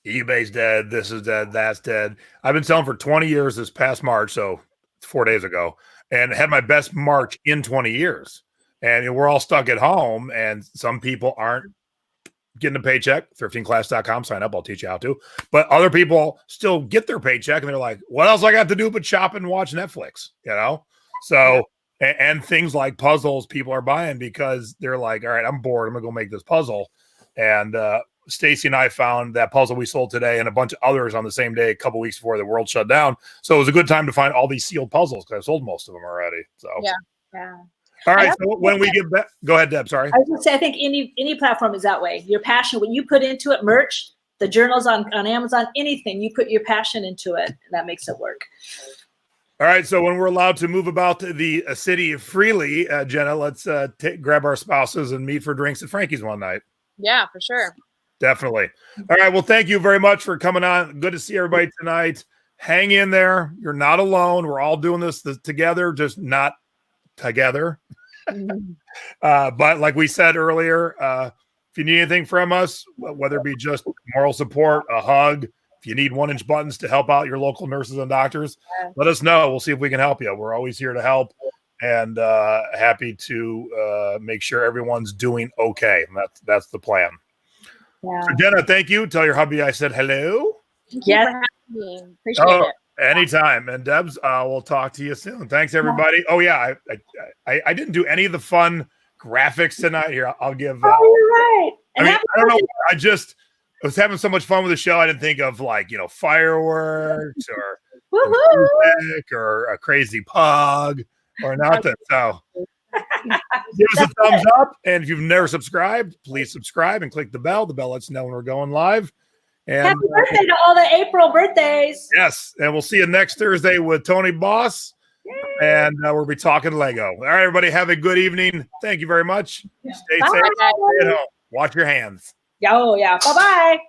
eBay's dead. This is dead. That's dead. I've been selling for 20 years this past March. So 4 days ago, and had my best March in 20 years. And we're all stuck at home, and some people aren't getting a paycheck. Thriftingclass.com, sign up. I'll teach you how to. But other people still get their paycheck, and they're like, what else I got to do but shop and watch Netflix, you know? So, and things like puzzles people are buying because they're like, all right, I'm bored. I'm going to go make this puzzle. And Stacy and I found that puzzle we sold today and a bunch of others on the same day, a couple weeks before the world shut down. So it was a good time to find all these sealed puzzles because I sold most of them already. So, yeah. All right. So when we get back, go ahead, Deb. Sorry. I was going to say, I think any platform is that way. Your passion, when you put into it, merch, the journals on Amazon, anything, you put your passion into it, and that makes it work. All right. So when we're allowed to move about the city freely, Jenna, let's grab our spouses and meet for drinks at Frankie's one night. Yeah, for sure. Definitely. All right. Well, thank you very much for coming on. Good to see everybody tonight. Hang in there. You're not alone. We're all doing this together, just not together. But like we said earlier, if you need anything from us, whether it be just moral support, a hug, if you need 1-inch buttons to help out your local nurses and doctors, let us know. We'll see if we can help you. We're always here to help and happy to make sure everyone's doing okay. And that's the plan. Yeah. So Jenna, thank you. Tell your hubby I said hello. Yes. Appreciate it. Anytime. And Debs, we'll talk to you soon. Thanks, everybody. Oh, yeah. I didn't do any of the fun graphics tonight. Here, I'll give. You're right. I mean, I don't know. I was having so much fun with the show. I didn't think of fireworks or music or a crazy pug or nothing. So give us a thumbs up. And if you've never subscribed, please subscribe and click the bell. The bell lets you know when we're going live. And happy birthday to all the April birthdays. Yes. And we'll see you next Thursday with Tony Boss. Yay. And we'll be talking Lego. All right, everybody. Have a good evening. Thank you very much. Stay safe. Stay at home. Wash your hands. Oh, yeah. Bye-bye.